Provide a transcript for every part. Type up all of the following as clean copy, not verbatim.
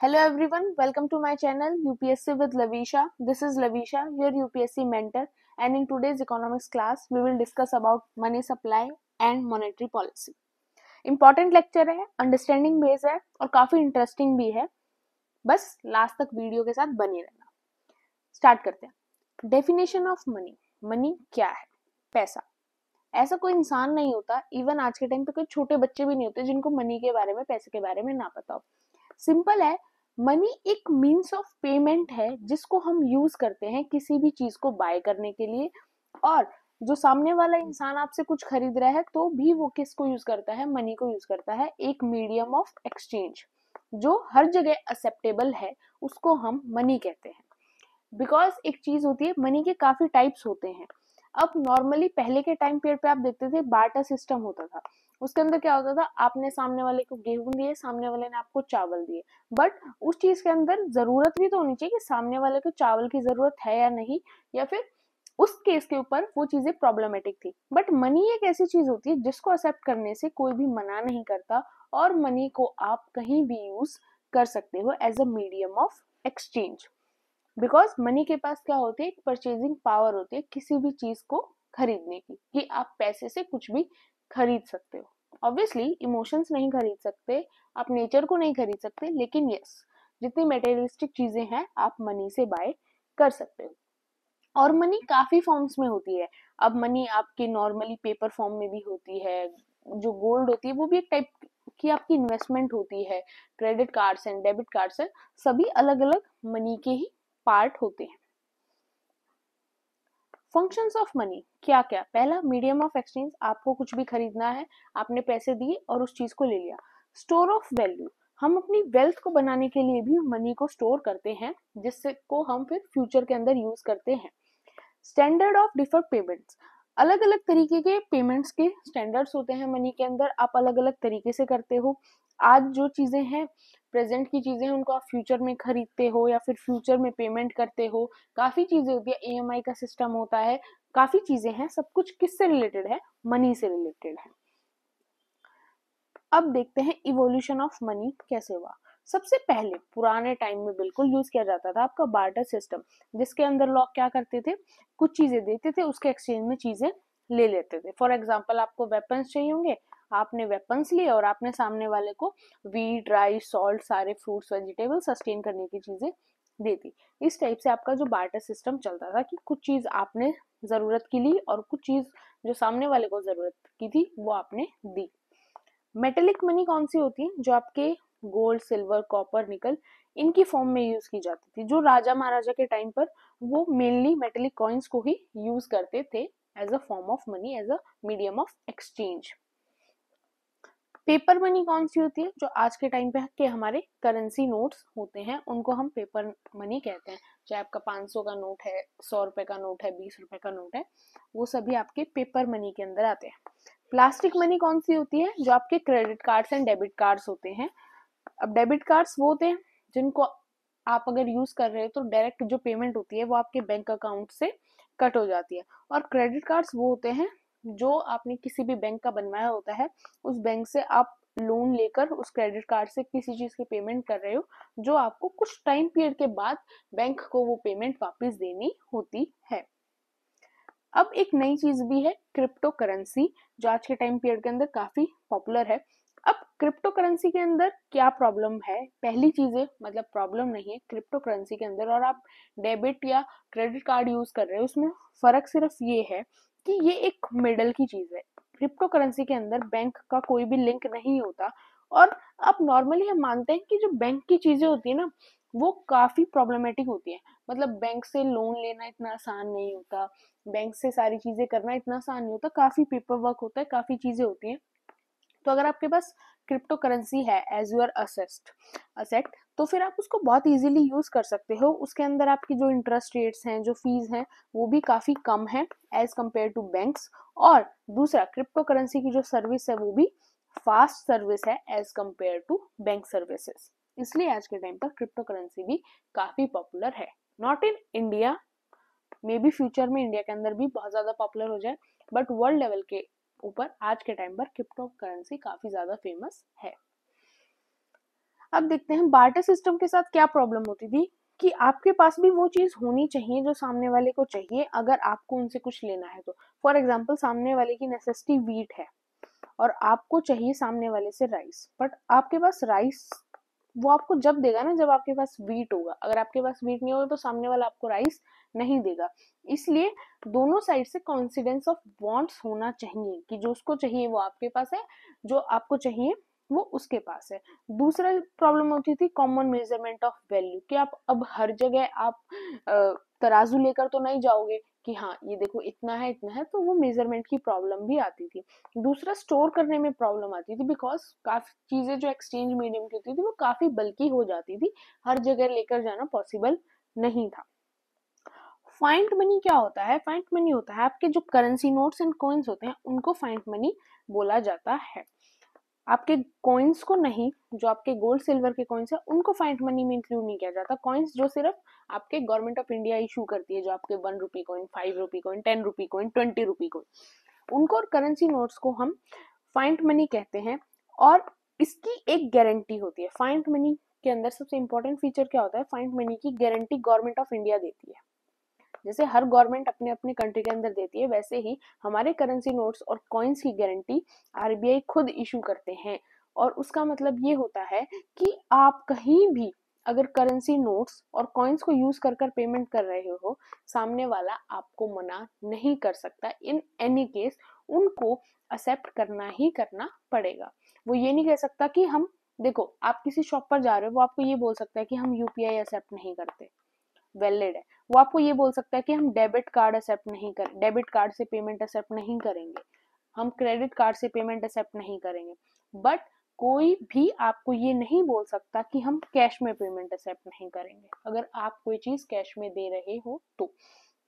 Hello everyone, welcome to my channel UPSC with Lavisha. This is Lavisha, your UPSC mentor, and in today's economics class we will discuss about money supply and monetary policy. Important lecture है, understanding base है और काफी interesting भी है. बस last तक video के साथ बने रहना. स्टार्ट करते हैं. Definition of money. मनी क्या है? पैसा. ऐसा कोई इंसान नहीं होता, इवन आज के टाइम पे कोई छोटे बच्चे भी नहीं होते जिनको मनी के बारे में, पैसे के बारे में ना पता हो. सिंपल है, मनी एक मीन्स ऑफ पेमेंट है जिसको हम यूज करते हैं किसी भी चीज को बाय करने के लिए. और जो सामने वाला इंसान आपसे कुछ खरीद रहा है तो भी वो किसको यूज करता है? मनी को यूज करता है. एक मीडियम ऑफ एक्सचेंज जो हर जगह एक्सेप्टेबल है उसको हम मनी कहते हैं. बिकॉज एक चीज होती है, मनी के काफी टाइप्स होते हैं. अब नॉर्मली पहले के टाइम पीरियड पे आप देखते थे बार्टर सिस्टम होता था. उसके अंदर क्या होता था? आपने सामने वाले को गेहूं दिए, सामने वाले ने आपको चावल दिए. बट उस चीज के अंदर जरूरत भी तो होनी चाहिए कि सामने वाले को चावल की जरूरत है या नहीं, या फिर उस केस के ऊपर वो चीजें प्रॉब्लमेटिक थी. बट मनी एक ऐसी चीज होती है जिसको एक्सेप्ट करने से कोई भी मना नहीं करता, और मनी को आप कहीं भी यूज कर सकते हो as a medium of exchange. Because money के पास क्या होती है? एक परचेजिंग पावर होती है किसी भी चीज को खरीदने की, कि आप पैसे से कुछ भी खरीद सकते हो. ऑब्वियसली इमोशंस नहीं खरीद सकते, आप नेचर को नहीं खरीद सकते, लेकिन यस, जितनी मटेरियलिस्टिक चीजें हैं आप मनी से बाय कर सकते हो. और मनी काफी फॉर्म्स में होती है. अब मनी आपके नॉर्मली पेपर फॉर्म में भी होती है. जो गोल्ड होती है वो भी एक टाइप की आपकी इन्वेस्टमेंट होती है. Credit cards and debit cards है, सभी अलग अलग मनी के ही पार्ट होते हैं. फंक्शंस ऑफ मनी क्या क्या? पहला, मीडियम ऑफ एक्सचेंज. आपको कुछ भी खरीदना है, आपने पैसे दिए और उस चीज को ले लिया. Store of value. हम अपनी वेल्थ को बनाने के लिए भी मनी को स्टोर करते हैं, जिससे को हम फिर फ्यूचर के अंदर यूज करते हैं. Standard of deferred payments. अलग अलग तरीके के पेमेंट्स के स्टैंडर्ड्स होते हैं मनी के अंदर. आप अलग अलग तरीके से करते हो. आज जो चीजें हैं, प्रेजेंट की चीजें हैं, उनको आप फ्यूचर में खरीदते हो या फिर फ्यूचर में पेमेंट करते हो. काफी चीजें होती है, ईएमआई का सिस्टम होता है, काफी चीजें हैं. सब कुछ किससे रिलेटेड है? मनी से रिलेटेड है. अब देखते हैं इवोल्यूशन ऑफ मनी कैसे हुआ. सबसे पहले पुराने टाइम में बिल्कुल यूज किया जाता था आपका बार्टर सिस्टम, जिसके अंदर लोग क्या करते थे? कुछ चीजें देते थे, उसके एक्सचेंज में चीजें ले लेते थे. फॉर एग्जाम्पल, आपको वेपन्स चाहिए होंगे, आपने वेपन्स लिए और आपने सामने वाले को वीट, राइस, सॉल्ट, सारे फ्रूट्स, वेजिटेबल सस्टेन करने की चीजें दे दी. इस टाइप से आपका जो बार्टर सिस्टम चलता था कि कुछ चीज आपने जरूरत की ली और कुछ चीज जो सामने वाले को जरूरत की थी वो आपने दी. मेटेलिक मनी कौन सी होती है? जो आपके गोल्ड, सिल्वर, कॉपर, निकल, इनकी फॉर्म में यूज की जाती थी. जो राजा महाराजा के टाइम पर वो मेनली मेटेलिक कॉइन्स को ही यूज करते थे as a form of money, as a medium of exchange. Paper money कौन सी होती है? जो आज के टाइम पे के हमारे करेंसी नोट्स होते हैं उनको हम पेपर मनी कहते हैं. चाहे आपका 500 का नोट है, 100 रुपए का नोट है, 20 रुपए का नोट है, वो सभी आपके पेपर मनी के अंदर आते हैं. प्लास्टिक मनी कौन सी होती है? जो आपके credit cards and debit cards होते हैं. अब डेबिट कार्ड्स वो होते हैं जिनको आप अगर यूज कर रहे हो तो डायरेक्ट जो पेमेंट होती है वो आपके बैंक अकाउंट से कट हो जाती है. और क्रेडिट कार्ड्स वो होते हैं जो आपने किसी भी बैंक का बनवाया होता है, उस बैंक से आप लोन लेकर उस क्रेडिट कार्ड से किसी चीज की पेमेंट कर रहे हो, जो आपको कुछ टाइम पीरियड के बाद बैंक को वो पेमेंट वापस देनी होती है. अब एक नई चीज भी है, क्रिप्टो करेंसी, जो आज के टाइम पीरियड के अंदर काफी पॉपुलर है. अब क्रिप्टो करेंसी के अंदर क्या प्रॉब्लम है? पहली चीजें, मतलब प्रॉब्लम नहीं है क्रिप्टो करेंसी के अंदर, और आप डेबिट या क्रेडिट कार्ड यूज कर रहे हो, उसमें फर्क सिर्फ ये है कि ये एक मिडल की चीज है. क्रिप्टो करेंसी के अंदर बैंक का कोई भी लिंक नहीं होता. और अब नॉर्मली हम मानते हैं कि जो बैंक की चीजें होती है ना, वो काफी प्रॉब्लमेटिक होती है. मतलब बैंक से लोन लेना इतना आसान नहीं होता, बैंक से सारी चीजें करना इतना आसान नहीं होता, काफी पेपर वर्क होता है, काफी चीजें होती हैं. तो अगर आपके पास क्रिप्टो करेंसी है एज यूर असेट, तो फिर आप उसको बहुत इजीली यूज कर सकते हो. उसके अंदर आपकी जो इंटरेस्ट रेट्स हैं, जो फीस हैं, वो भी काफी कम है एज कम्पेयर टू बैंक्स. और दूसरा, क्रिप्टो करेंसी की जो सर्विस है वो भी फास्ट सर्विस है as compare to bank services. इसलिए आज के टाइम पर क्रिप्टो करेंसी भी काफी पॉपुलर है. Not in India, may be future में इंडिया के अंदर भी बहुत ज्यादा पॉपुलर हो जाए, बट वर्ल्ड लेवल के ऊपर आज के टाइम पर क्रिप्टो करेंसी काफी ज्यादा फेमस है. अब देखते हैं बार्टर सिस्टम के साथ क्या प्रॉब्लम होती थी कि आपके पास भी वो चीज होनी चाहिए जो सामने वाले को चाहिए अगर आपको उनसे कुछ लेना है तो। फॉर एग्जाम्पल सामने वाले की नेसेसिटी वीट है और आपको चाहिए सामने वाले से राइस, बट आपके पास राइस वो आपको जब देगा ना जब आपके पास वीट होगा, अगर आपके पास वीट नहीं होगा तो सामने वाला आपको राइस नहीं देगा। इसलिए दोनों साइड से कॉन्सिडेंस ऑफ वांट्स होना चाहिए कि जो उसको चाहिए वो आपके पास है, जो आपको चाहिए वो उसके पास है। दूसरा प्रॉब्लम होती थी कॉमन मेजरमेंट ऑफ वैल्यू, कि आप अब हर जगह आप तराजू लेकर तो नहीं जाओगे कि हाँ ये देखो इतना है, तो वो मेजरमेंट की प्रॉब्लम भी आती थी। दूसरा स्टोर करने में प्रॉब्लम आती थी बिकॉज काफी चीजें जो एक्सचेंज मीडियम की होती थी वो काफी बल्कि हो जाती थी, हर जगह लेकर जाना पॉसिबल नहीं था। फाइंड मनी क्या होता है? फाइंड मनी होता है आपके जो करेंसी नोट्स एंड कॉइन्स होते हैं उनको फाइंड मनी बोला जाता है। आपके कॉइन्स को नहीं, जो आपके गोल्ड सिल्वर के कॉइन्स है उनको फाइंड मनी में इंक्लूड नहीं किया जाता। कॉइन्स जो सिर्फ आपके गवर्नमेंट ऑफ इंडिया इशू करती है, जो आपके 1 rupee coin, 5 rupee coin, 10 rupee coin, 20 rupee coin, उनको और करेंसी नोट्स को हम फाइंड मनी कहते हैं। और इसकी एक गारंटी होती है। फाइंड मनी के अंदर सबसे इंपॉर्टेंट फीचर क्या होता है? फाइंड मनी की गारंटी गवर्नमेंट ऑफ इंडिया देती है। जैसे हर गवर्नमेंट अपने अपने कंट्री के अंदर देती है, वैसे ही हमारे करेंसी नोट्स और कॉइन्स की गारंटी आरबीआई खुद इशू करते हैं। और उसका मतलब ये होता है कि आप कहीं भी अगर करेंसी नोट्स और कॉइन्स को यूज कर कर पेमेंट कर रहे हो, सामने वाला आपको मना नहीं कर सकता। इन एनी केस उनको एक्सेप्ट करना ही करना पड़ेगा। वो ये नहीं कह सकता कि हम, देखो आप किसी शॉप पर जा रहे हो, वो आपको ये बोल सकता है कि हम यूपीआई एक्सेप्ट नहीं करते, वैलिड है। वो आपको ये बोल सकता है कि हम डेबिट कार्ड एक्सेप्ट नहीं करें, डेबिट कार्ड से पेमेंट एक्सेप्ट नहीं करेंगे, हम क्रेडिट कार्ड से पेमेंट एक्सेप्ट नहीं करेंगे। बट कोई भी आपको ये नहीं बोल सकता कि हम कैश में पेमेंट एक्सेप्ट नहीं करेंगे, अगर आप कोई चीज कैश में दे रहे हो तो।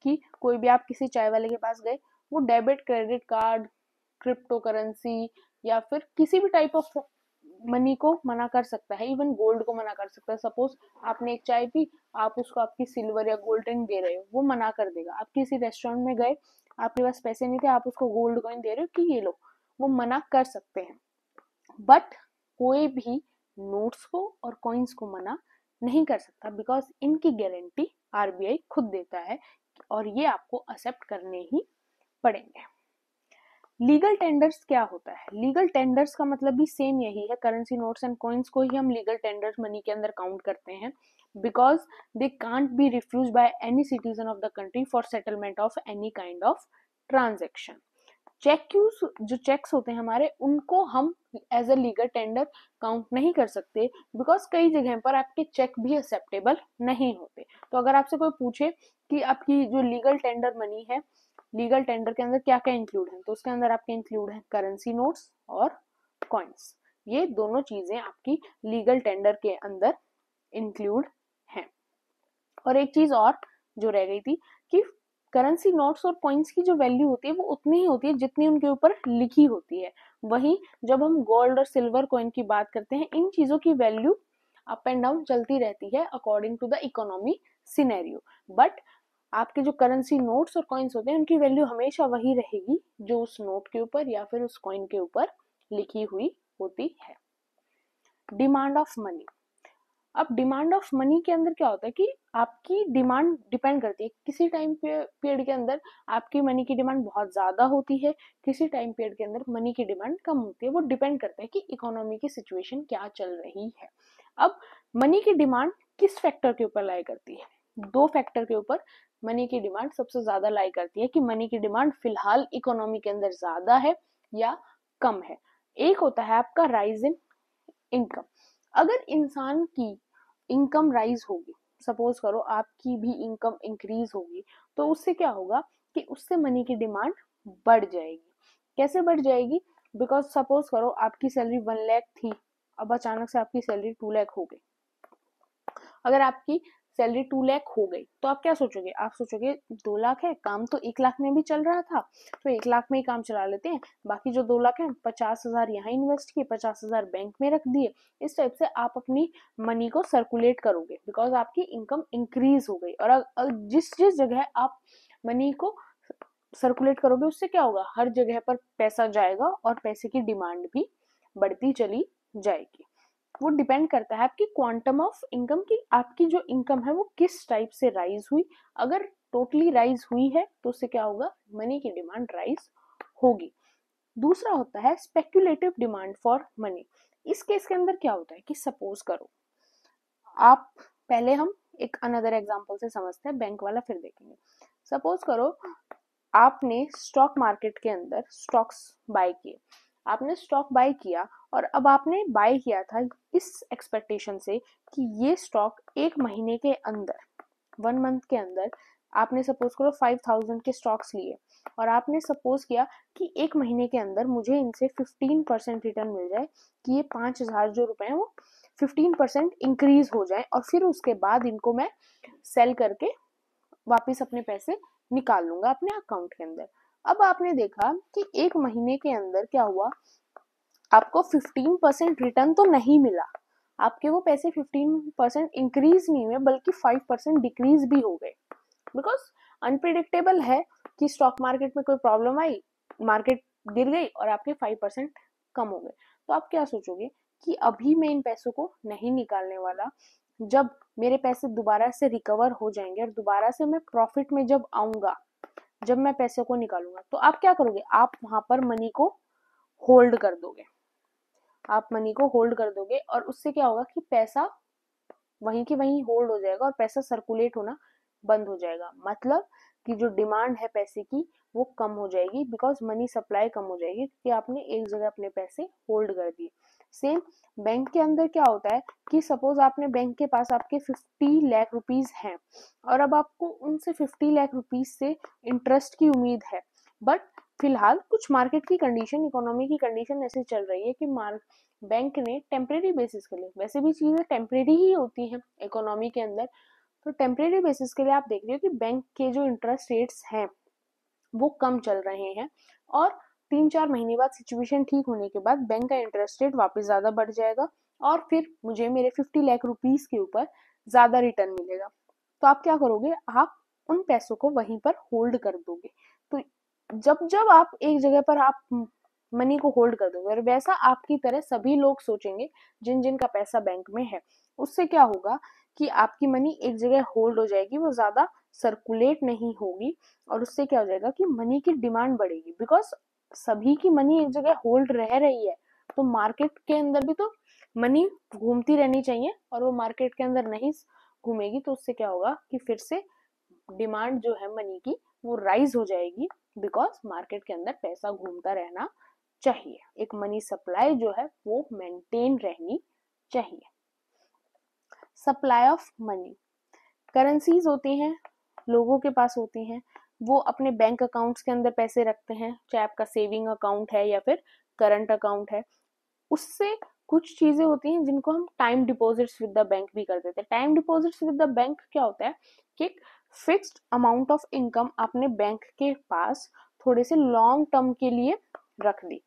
कि कोई भी आप किसी चाय वाले के पास गए, वो debit, credit card, crypto currency या फिर किसी भी टाइप ऑफ मनी को मना कर सकता है, इवन गोल्ड को मना कर सकता है। सपोज आपने एक चाय पी, आप उसको आपकी सिल्वर या गोल्ड रिंग दे रहे हो, वो मना कर देगा। आप किसी रेस्टोरेंट में गए, आपके पास पैसे नहीं थे, आप उसको गोल्ड कॉइन दे रहे हो कि ये लो, वो मना कर सकते हैं। बट कोई भी नोट्स को और कॉइन्स को मना नहीं कर सकता, बिकॉज इनकी गारंटी आरबीआई खुद देता है और ये आपको एक्सेप्ट करने ही पड़ेंगे। लीगल टेंडर्स क्या होता है? लीगल टेंडर्स का मतलब भी सेम यही है। करेंसी नोट्स एंड कॉइन्स को ही हम लीगल टेंडर्स मनी के अंदर काउंट करते हैं, because they can't be refuse by any citizen of the country for settlement of any kind of transaction. जो चेक्स होते हैं हमारे, उनको हम as a legal tender count नहीं कर सकते, बिकॉज कई जगह पर आपके चेक भी एक्सेप्टेबल नहीं होते। तो अगर आपसे कोई पूछे कि आपकी जो लीगल टेंडर मनी है, लीगल टेंडर के अंदर क्या क्या इंक्लूड है, तो उसके अंदर आपके इंक्लूड है करेंसी नोट्स और कॉइन्स। ये दोनों चीजें आपकी लीगल टेंडर के अंदर इंक्लूड हैं। और एक चीज और जो रह गई थी कि करेंसी नोट्स और कॉइन्स की जो वैल्यू होती है वो उतनी ही होती है जितनी उनके ऊपर लिखी होती है। वहीं जब हम गोल्ड और सिल्वर कॉइन की बात करते हैं, इन चीजों की वैल्यू अप एंड डाउन चलती रहती है according to the economy scenario. But आपके जो करेंसी नोट्स और कॉइन्स होते हैं उनकी वैल्यू हमेशा वही रहेगी जो उस नोट के ऊपर या फिर उस कॉइन के ऊपर लिखी हुई होती है। Demand of money. अब डिमांड ऑफ मनी के अंदर क्या होता है कि आपकी डिमांड डिपेंड करती है। किसी टाइम पीरियड के अंदर आपकी मनी की डिमांड बहुत ज्यादा होती है, किसी टाइम पीरियड के अंदर मनी की डिमांड कम होती है। वो डिपेंड करता है कि इकोनॉमी की सिचुएशन क्या चल रही है। अब मनी की डिमांड किस फैक्टर के ऊपर लाई करती है? दो फैक्टर के ऊपर मनी की डिमांड सबसे ज्यादा लाई करती है कि मनी की डिमांड फिलहाल इकोनॉमी के अंदर ज्यादा है या कम है। एक होता है आपका राइज इन इनकम। अगर इंसान की इनकम राइज होगी, सपोज करो आपकी भी इनकम इंक्रीज होगी, तो उससे क्या होगा कि उससे मनी की डिमांड बढ़ जाएगी। कैसे बढ़ जाएगी? बिकॉज सपोज करो आपकी सैलरी 1 लाख थी, अब अचानक से आपकी सैलरी 2 लाख हो गई। अगर आपकी सैलरी 2 लाख हो गई तो आप क्या सोचोगे? आप सोचोगे 2 लाख है, काम तो 1 लाख में भी चल रहा था, तो 1 लाख में ही काम चला लेते हैं, बाकी जो 2 लाख है 50,000 यहाँ इन्वेस्ट किए, 50,000 बैंक में रख दिए। इस टाइप से आप अपनी मनी को सर्कुलेट करोगे, बिकॉज आपकी इनकम इंक्रीज हो गई। और जिस जिस जगह आप मनी को सर्कुलेट करोगे उससे क्या होगा, हर जगह पर पैसा जाएगा और पैसे की डिमांड भी बढ़ती चली जाएगी। वो डिपेंड करता है आपकी क्वांटम ऑफ इनकम की, आपकी जो इनकम है वो किस टाइप से राइज हुई। अगर टोटली राइज हुई है तो उससे क्या होगा, मनी की डिमांड राइज होगी। दूसरा होता है स्पेक्यूलेटिव डिमांड फॉर मनी। इस केस के अंदर क्या होता है कि सपोज करो आप, पहले हम एक अनदर एग्जांपल से समझते हैं, बैंक वाला फिर देखेंगे। सपोज करो आपने स्टॉक मार्केट के अंदर स्टॉक्स बाय किए, आपने स्टॉक बाय किया और अब आपने बाय किया था इस एक्सपेक्टेशन से कि ये स्टॉक एक महीने के अंदर, 1 मंथ के अंदर आपने सपोज करो 5000 के स्टॉक्स लिए और आपने सपोज किया कि एक महीने के अंदर मुझे इनसे 15% रिटर्न मिल जाए, कि ये 5000 जो रुपए हैं वो 15% इंक्रीज हो जाए और फिर उसके बाद इनको मैं सेल करके वापस अपने पैसे निकाल लूंगा अपने अकाउंट के अंदर। अब आपने देखा कि एक महीने के अंदर क्या हुआ, आपको 15% रिटर्न तो नहीं मिला, आपके वो पैसे 15% इंक्रीज नहीं हुए बल्कि 5% डिक्रीज भी हो गए। बिकॉज अनप्रिडिक्टेबल है कि स्टॉक मार्केट में कोई प्रॉब्लम आई, मार्केट गिर गई और आपके 5% कम हो गए। तो आप क्या सोचोगे कि अभी मैं इन पैसों को नहीं निकालने वाला, जब मेरे पैसे दोबारा से रिकवर हो जाएंगे और दोबारा से मैं प्रॉफिट में जब आऊंगा, जब मैं पैसे को निकालूंगा, तो आप क्या करोगे, आप वहां पर मनी को होल्ड कर दोगे। आप मनी को होल्ड कर दोगे और उससे क्या होगा कि पैसा वहीं की वहीं होल्ड हो जाएगा और पैसा सर्कुलेट होना बंद हो जाएगा। मतलब कि जो डिमांड है पैसे की वो कम हो जाएगी, बिकॉज मनी सप्लाई कम हो जाएगी क्योंकि आपने एक जगह अपने पैसे होल्ड कर दिए। सेम बैंक के अंदर क्या होता है कि सपोज आपने बैंक के पास आपके 50 लाख रुपीज हैं और अब आपको उनसे 50 लाख रुपीज से इंटरेस्ट की उम्मीद है, बट फिलहाल कुछ मार्केट की कंडीशन, इकोनॉमी की कंडीशन ऐसे चल रही है कि बैंक ने टेम्परेरी बेसिस के लिए, वैसे भी चीजें टेम्परेरी ही होती हैं इकोनॉमी के अंदर, तो टेम्परेरी बेसिस के लिए आप देख रहे हो कि बैंक के जो इंटरेस्ट रेट्स हैं वो कम चल रहे हैं और 3-4 महीने बाद सिचुएशन ठीक होने के बाद बैंक का इंटरेस्ट रेट वापस ज्यादा बढ़ जाएगा और फिर मुझे मेरे 50 लाख रुपीस के ऊपर ज्यादा रिटर्न मिलेगा। तो आप क्या करोगे, आप उन पैसों को वहीं पर होल्ड कर दोगे। तो जब जब आप एक जगह पर आप मनी को होल्ड कर दोगे और वैसा आपकी तरह सभी लोग सोचेंगे जिन जिन का पैसा बैंक में है, उससे क्या होगा कि आपकी मनी एक जगह होल्ड हो जाएगी, वो ज्यादा सर्कुलेट नहीं होगी और उससे क्या हो जाएगा कि मनी की डिमांड बढ़ेगी। बिकॉज सभी की मनी एक जगह होल्ड रह रही है तो मार्केट के अंदर भी तो मनी घूमती रहनी चाहिए और वो मार्केट के अंदर नहीं घूमेगी तो उससे क्या होगा कि फिर से डिमांड जो है मनी की वो राइज हो जाएगी। बिकॉज मार्केट के अंदर पैसा घूमता रहना चाहिए, एक मनी सप्लाई जो है वो मेंटेन रहनी चाहिए। सप्लाई ऑफ मनी, करेंसीज होती हैं, लोगों के पास होती हैं, वो अपने बैंक अकाउंट्स के अंदर पैसे रखते हैं, चाहे आपका सेविंग अकाउंट है या फिर करंट अकाउंट है। उससे कुछ चीजें होती हैं जिनको हम time deposits with the bank भी कर देते हैं। Time deposits with the bank क्या होता है कि फिक्स्ड अमाउंट ऑफ इनकम आपने बैंक के पास थोड़े से लॉन्ग टर्म के लिए रख दी।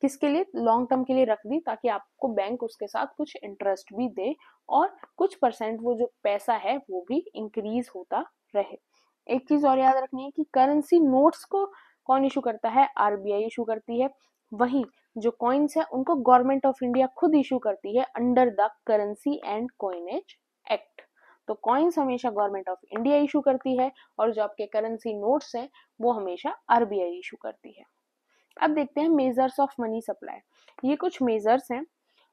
किसके लिए, लॉन्ग टर्म के लिए रख दी, ताकि आपको बैंक उसके साथ कुछ इंटरेस्ट भी दे और कुछ परसेंट वो जो पैसा है वो भी इंक्रीज होता रहे। एक चीज और याद रखनी है कि करेंसी नोट्स को कौन इशू करता है, आरबीआई इशू करती है। वहीं जो कॉइन्स है उनको गवर्नमेंट ऑफ इंडिया खुद इशू करती है under the currency and coinage act. तो कॉइन्स हमेशा गवर्नमेंट ऑफ इंडिया इशू करती है और जो आपके करेंसी नोट्स हैं वो हमेशा आरबीआई इशू करती है। अब देखते हैं मेजर्स ऑफ मनी सप्लाई। ये कुछ मेजर्स हैं,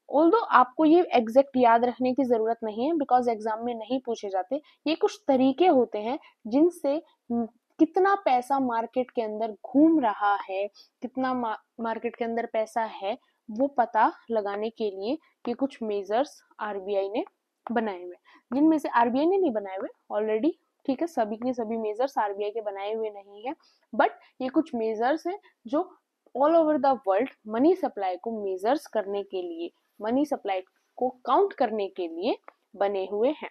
ऑल्दो आपको ये एग्जैक्ट याद रखने की जरूरत नहीं है बिकॉज एग्जाम में नहीं पूछे जाते। ये कुछ तरीके होते हैं जिनसे कितना पैसा मार्केट के अंदर घूम रहा है, कितना मार्केट के अंदर पैसा है, वो पता लगाने के लिए ये कुछ मेजर्स आरबीआई ने बनाए हुए, जिनमें से आरबीआई ने नहीं बनाए हुए ऑलरेडी, ठीक है, सभी के सभी मेजर्स आरबीआई के बनाए हुए नहीं है, बट ये कुछ मेजर्स हैं जो all over the world money supply को मेजर्स करने के लिए, मनी सप्लाई को काउंट करने के लिए बने हुए हैं।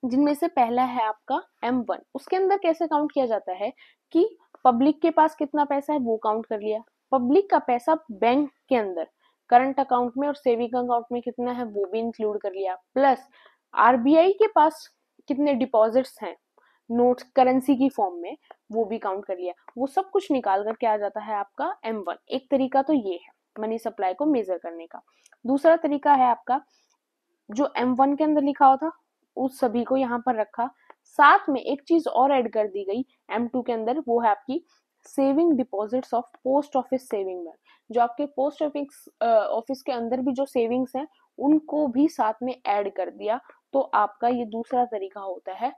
जिनमें से पहला है आपका M1। उसके अंदर कैसे काउंट किया जाता है कि पब्लिक के पास कितना पैसा है वो काउंट कर लिया, पब्लिक का पैसा बैंक के अंदर करंट अकाउंट में और सेविंग अकाउंट में कितना है वो भी इंक्लूड कर लिया, प्लस आरबीआई के पास कितने डिपॉजिट्स हैं नोट्स करेंसी की फॉर्म में वो भी काउंट कर लिया। वो सब कुछ निकाल कर क्या आ जाता है आपका M1। एक तरीका तो ये है मनी सप्लाई को मेजर करने का। दूसरा तरीका है आपका जो M1 के अंदर लिखा हुआ था उस सभी को यहाँ पर रखा, साथ में एक चीज और ऐड कर दी गई M2 के अंदर, वो है आपकी saving deposits of post office saving bank. जो आपके पोस्ट ऑफिस के अंदर भी जो सेविंग्स हैं उनको भी साथ में ऐड कर दिया। तो आपका ये दूसरा तरीका होता है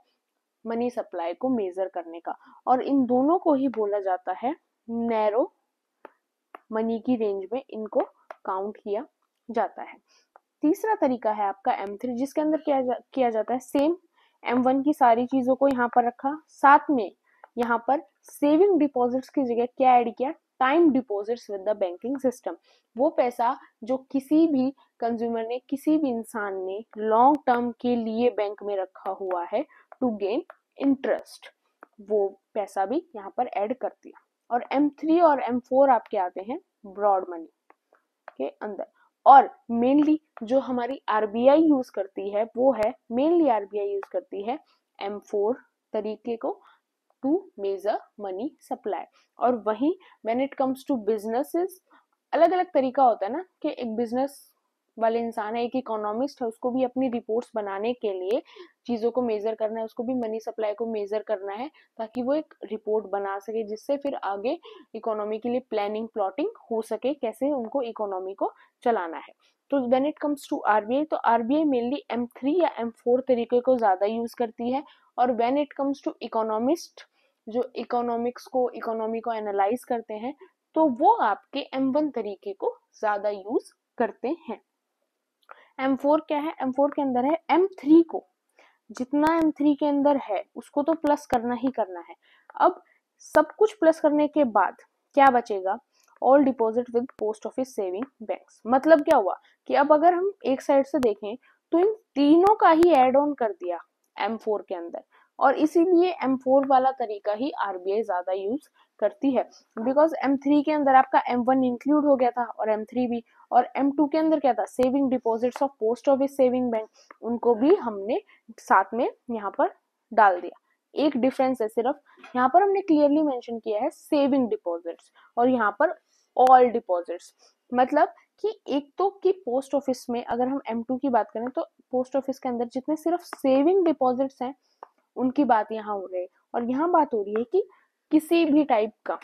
मनी सप्लाई को मेजर करने का, और इन दोनों को ही बोला जाता है नैरो मनी की रेंज में इनको काउंट किया जाता है। तीसरा तरीका है आपका M3, जिसके अंदर किया जाता है सेम M1 की सारी चीजों को यहाँ पर रखा, साथ में यहाँ पर सेविंग डिपॉजिट्स की जगह क्या ऐड किया, time deposits with the banking system. वो पैसा जो किसी भी कंज्यूमर ने, किसी भी इंसान ने लॉन्ग टर्म के लिए बैंक में रखा हुआ है टू गेन इंटरेस्ट, वो पैसा भी यहाँ पर ऐड कर दिया। और M3 और M4 आपके आते हैं ब्रॉड मनी के अंदर। और मेनली जो हमारी आरबीआई यूज करती है वो है, मेनली आरबीआई यूज करती है M4 तरीके को टू मेजर मनी सप्लाई। और वहीं when it comes to businesses, अलग अलग तरीका होता है ना कि एक बिजनेस वाले इंसान है, एक इकोनॉमिस्ट है, उसको भी अपनी रिपोर्ट्स बनाने के लिए चीजों को मेजर करना है, उसको भी मनी सप्लाई को मेजर करना है ताकि वो एक रिपोर्ट बना सके जिससे फिर आगे इकोनॉमी के लिए प्लानिंग प्लॉटिंग हो सके, कैसे उनको इकोनॉमी को चलाना है। तो when it comes to RBI, तो आरबीआई मेनली M3 या M4 तरीके को ज्यादा यूज करती है। और when it comes to economist, जो इकोनॉमिक्स को, इकोनॉमी को एनालाइज करते हैं, तो वो आपके M1 तरीके को ज्यादा यूज करते हैं। M4 क्या है, M4 के अंदर है M3 को, जितना M3 के अंदर है उसको तो प्लस करना ही करना है। अब सब कुछ प्लस करने के बाद क्या बचेगा, all deposit with post office saving banks. मतलब क्या हुआ कि अब अगर हम एक साइड से देखें तो इन तीनों का ही एड ऑन कर दिया M4 के अंदर, और इसीलिए M4 वाला तरीका ही आरबीआई ज्यादा यूज करती है, बिकॉज M3 के अंदर आपका M1 इंक्लूड हो गया था और M3 भी, और M2 के अंदर क्या था, saving deposits of post office saving bank, उनको भी हमने साथ में यहाँ पर डाल दिया। एक डिफरेंस है सिर्फ, यहाँ पर हमने क्लियरली मेंशन किया है सेविंग डिपॉजिट्स और यहाँ पर ऑल डिपॉजिट्स। मतलब कि एक तो कि पोस्ट ऑफिस में अगर हम M2 की बात करें तो पोस्ट ऑफिस के अंदर जितने सिर्फ सेविंग डिपॉजिट्स हैं उनकी बात यहाँ हो रही है, और यहाँ बात हो रही है कि किसी भी टाइप का,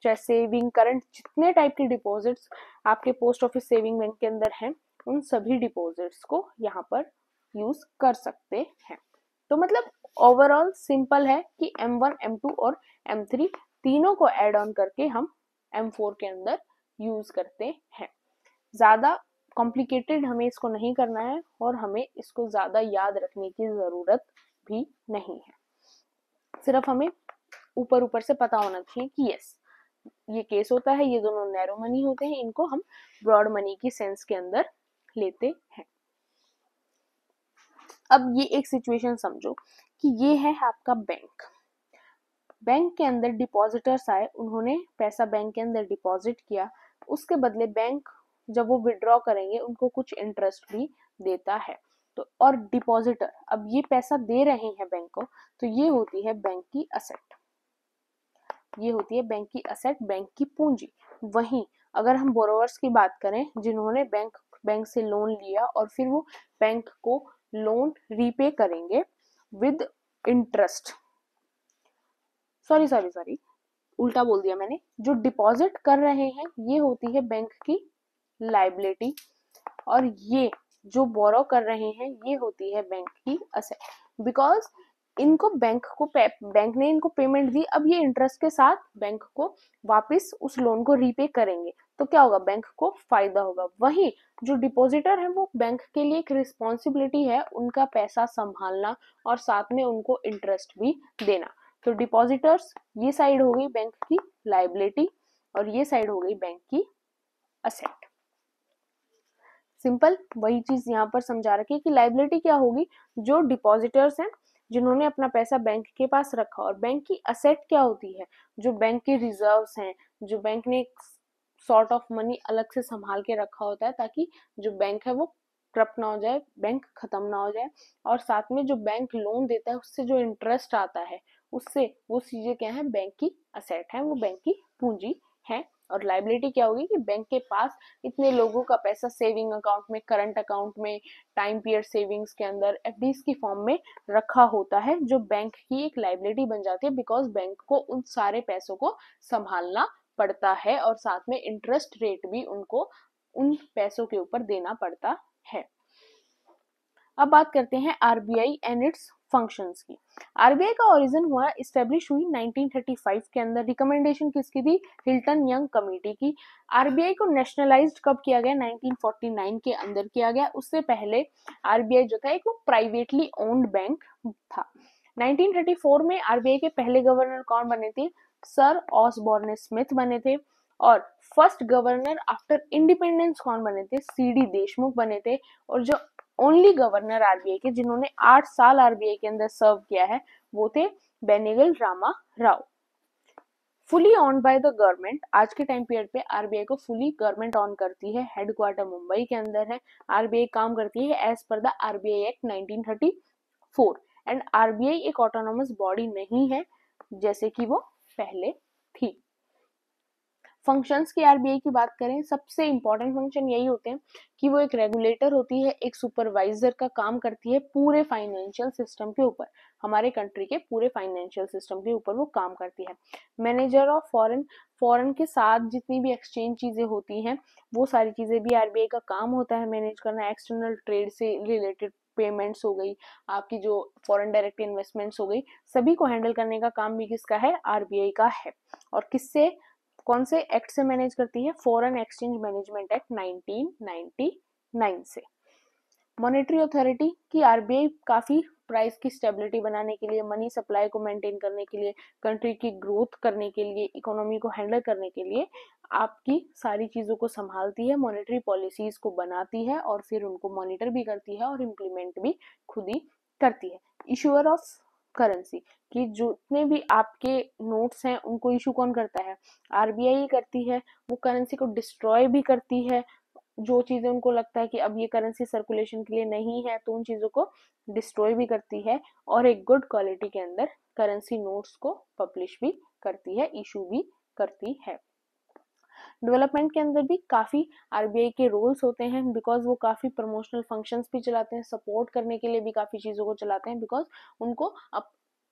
चाहे सेविंग, करंट, जितने टाइप के डिपॉजिट्स आपके पोस्ट ऑफिस सेविंग बैंक के अंदर हैं उन सभी डिपॉजिट्स को यहाँ पर यूज कर सकते हैं। तो मतलब ओवरऑल सिंपल है कि M1, M2 और M3 तीनों को ऐड ऑन करके हम M4 के अंदर यूज करते हैं। ज्यादा कॉम्प्लिकेटेड हमें इसको नहीं करना है और हमें इसको ज्यादा याद रखने की जरूरत भी नहीं है, सिर्फ हमें ऊपर ऊपर से पता होना चाहिए कि यस ये केस होता है, ये दोनों नैरो मनी होते हैं, इनको हम ब्रॉड मनी की सेंस के अंदर लेते हैं। अब ये एक सिचुएशन समझो कि ये है आपका बैंक, बैंक के अंदर डिपॉजिटर्स आए, उन्होंने पैसा बैंक के अंदर डिपॉजिट किया, उसके बदले बैंक जब वो विड्रॉ करेंगे उनको कुछ इंटरेस्ट भी देता है। तो और डिपॉजिटर अब ये पैसा दे रहे हैं बैंक को, तो ये होती है बैंक की असेट, ये होती है बैंक की असेट, बैंक की पूंजी। वहीं अगर हम बोरोवर्स की बात करें जिन्होंने बैंक से लोन लिया और फिर वो बैंक को लोन रीपे करेंगे विद इंटरेस्ट, सॉरी उल्टा बोल दिया मैंने, जो डिपॉजिट कर रहे हैं ये होती है बैंक की लाइबिलिटी, और ये जो बोरो कर रहे हैं ये होती है बैंक की असेट। बिकॉज इनको बैंक ने इनको पेमेंट दी, अब ये इंटरेस्ट के साथ बैंक को वापस उस लोन को रीपे करेंगे, तो क्या होगा, बैंक को फायदा होगा। वही जो डिपॉजिटर है वो बैंक के लिए एक रिस्पॉन्सिबिलिटी है उनका पैसा संभालना और साथ में उनको इंटरेस्ट भी देना। तो डिपॉजिटर्स ये साइड हो गई बैंक की लाइबिलिटी और ये साइड हो गई बैंक की असेट। सिंपल वही चीज यहाँ पर समझा रखी है कि लाइबिलिटी क्या होगी, जो डिपॉजिटर्स हैं जिन्होंने अपना पैसा बैंक के पास रखा, और बैंक की असेट क्या होती है, जो बैंक के रिजर्व्स हैं, जो बैंक ने एक सॉर्ट ऑफ मनी अलग से संभाल के रखा होता है ताकि जो बैंक है वो करप्ट ना हो जाए, बैंक खत्म ना हो जाए, और साथ में जो बैंक लोन देता है उससे जो इंटरेस्ट आता है उससे, वो चीजें क्या है, बैंक की असेट है, वो बैंक की पूंजी है और लाइबिलिटी क्या होगी कि बैंक के पास इतने लोगों का पैसा सेविंग अकाउंट में, करंट अकाउंट में, टाइम पीरियड सेविंग्स के अंदर एफडीज की फॉर्म में रखा होता है, जो बैंक की एक लाइबिलिटी बन जाती है, बिकॉज बैंक को उन सारे पैसों को संभालना पड़ता है और साथ में इंटरेस्ट रेट भी उनको उन पैसों के ऊपर देना पड़ता है। अब बात करते हैं आरबीआई एंड इट्स फंक्शंस की। आरबीआई का ओरिजिन हुआ, इस्टेब्लिश हुई 1935 के अंदर। रिकमेंडेशन किसकी थी? हिल्टन यंग कमेटी की। आरबीआई को नेशनलाइज्ड कब किया गया? 1949 के अंदर किया गया। उससे पहले आरबीआई जो था एक वो प्राइवेटली ओन्ड बैंक था। 1934 में आरबीआई के पहले गवर्नर कौन बने थे? सर ऑसबॉर्न स्मिथ बने थे। और फर्स्ट गवर्नर आफ्टर इंडिपेंडेंस कौन बने थे? सीडी देशमुख बने थे। और जो ओनली गवर्नर आरबीआई के जिन्होंने 8 साल आरबीआई के अंदर सर्व किया है वो थे Benegal Rama Rao. Fully on by the government, आज के टाइम पीरियड पे आरबीआई को फुली गवर्नमेंट ऑन करती है। हेडक्वार्टर मुंबई के अंदर है। आरबीआई काम करती है as per the RBI act 1934। And RBI एक ऑटोनोमस बॉडी नहीं है जैसे कि वो पहले थी। फंक्शंस की आरबीआई की बात करें, सबसे इंपॉर्टेंट फंक्शन यही होते हैं कि वो एक रेगुलेटर होती है, एक सुपरवाइजर का काम करती है पूरे फाइनेंशियल सिस्टम के ऊपर। हमारे कंट्री के पूरे फाइनेंशियल सिस्टम के ऊपर वो काम करती है। मैनेजर ऑफ फॉरेन के साथ जितनी भी एक्सचेंज चीजें होती हैं वो सारी चीजें भी आरबीआई का काम होता है मैनेज करना। एक्सटर्नल ट्रेड से रिलेटेड पेमेंट्स हो गई, आपकी जो फॉरेन डायरेक्ट इन्वेस्टमेंट्स हो गई, सभी को हैंडल करने का काम भी किसका है? आरबीआई का है। और किससे, कौन से एक्ट से मैनेज करती है? फॉरेन एक्सचेंज मैनेजमेंट एक्ट 1999 से। मॉनेटरी अथॉरिटी की आरबीआई काफी प्राइस की स्टेबिलिटी बनाने के लिए, मनी सप्लाई को मेंटेन करने के लिए, कंट्री की ग्रोथ करने के लिए, इकोनॉमी को हैंडल करने के लिए आपकी सारी चीजों को संभालती है, मॉनेटरी पॉलिसीज को बनाती है और फिर उनको मॉनिटर भी करती है और इम्प्लीमेंट भी खुद ही करती है। इशूअर ऑफ करेंसी, कि जितने भी आपके नोट्स हैं उनको इशू कौन करता है? आरबीआई करती है। वो करेंसी को डिस्ट्रॉय भी करती है, जो चीजें उनको लगता है कि अब ये करेंसी सर्कुलेशन के लिए नहीं है तो उन चीजों को डिस्ट्रॉय भी करती है। और एक गुड क्वालिटी के अंदर करेंसी नोट्स को पब्लिश भी करती है, इशू भी करती है। डेवलपमेंट के अंदर भी काफी आरबीआई के रोल्स होते हैं, बिकॉज वो काफी प्रमोशनल फंक्शंस भी चलाते हैं, सपोर्ट करने के लिए भी काफी चीजों को चलाते हैं, बिकॉज उनको अब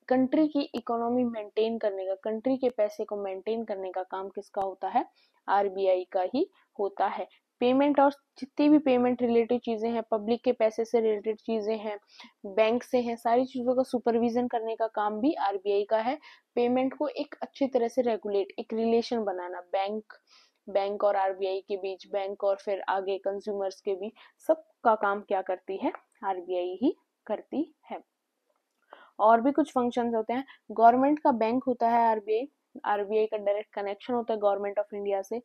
कंट्री की इकोनॉमी मेंटेन करने का, कंट्री के पैसे को मेंटेन करने का काम किसका होता है? आरबीआई का ही होता है। पेमेंट और जितनी भी पेमेंट रिलेटेड चीजें हैं, पब्लिक के पैसे से रिलेटेड चीजें हैं, बैंक से हैं, सारी चीजों का सुपरविजन करने का काम भी आरबीआई का है। पेमेंट को एक अच्छी तरह से रेगुलेट, एक रिलेशन बनाना बैंक और आरबीआई के बीच, बैंक और फिर आगे कंज्यूमर्स के बीच, सबका काम क्या करती है? आरबीआई ही करती है। और भी कुछ फंक्शंस होते हैं। गवर्नमेंट का बैंक होता है आरबीआई, आरबीआई का डायरेक्ट कनेक्शन होता है गवर्नमेंट ऑफ इंडिया से।